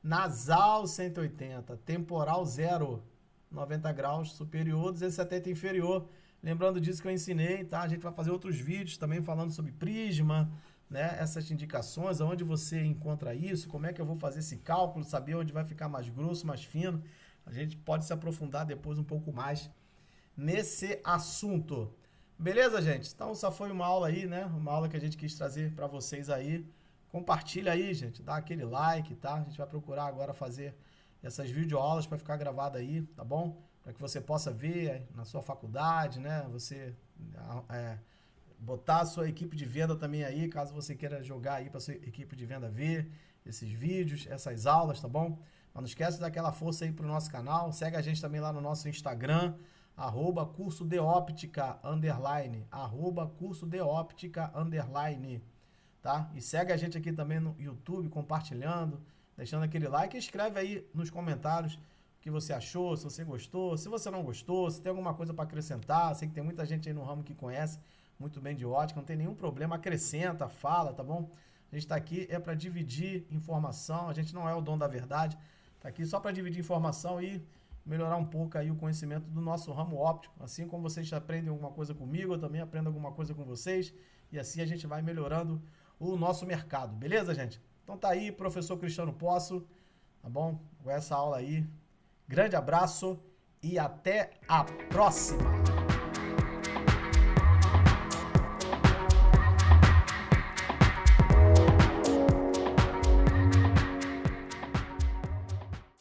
nasal 180, temporal 0, 90 graus, superior 270, inferior. Lembrando disso que eu ensinei, tá? A gente vai fazer outros vídeos também falando sobre prisma, né, essas indicações, aonde você encontra isso, como é que eu vou fazer esse cálculo, saber onde vai ficar mais grosso, mais fino. A gente pode se aprofundar depois um pouco mais nesse assunto. Beleza, gente? Então, só foi uma aula aí, né? Uma aula que a gente quis trazer para vocês aí. Compartilha aí, gente. Dá aquele like, tá? A gente vai procurar agora fazer essas videoaulas para ficar gravado aí, tá bom? Para que você possa ver na sua faculdade, né? Você botar a sua equipe de venda também aí, caso você queira jogar aí para sua equipe de venda ver esses vídeos, essas aulas, tá bom? Mas não esquece daquela força aí pro nosso canal, segue a gente também lá no nosso Instagram, @curso de óptica _, @curso de óptica _, tá? E segue a gente aqui também no YouTube, compartilhando, deixando aquele like e escreve aí nos comentários o que você achou, se você gostou, se você não gostou, se tem alguma coisa para acrescentar. Sei que tem muita gente aí no ramo que conhece muito bem de ótica, não tem nenhum problema, acrescenta, fala, tá bom? A gente está aqui para dividir informação, a gente não é o dono da verdade, está aqui só para dividir informação e melhorar um pouco aí o conhecimento do nosso ramo óptico. Assim como vocês aprendem alguma coisa comigo, eu também aprendo alguma coisa com vocês, e assim a gente vai melhorando o nosso mercado, beleza, gente? Então tá aí, professor Cristiano Poço, tá bom? Com essa aula aí. Grande abraço e até a próxima!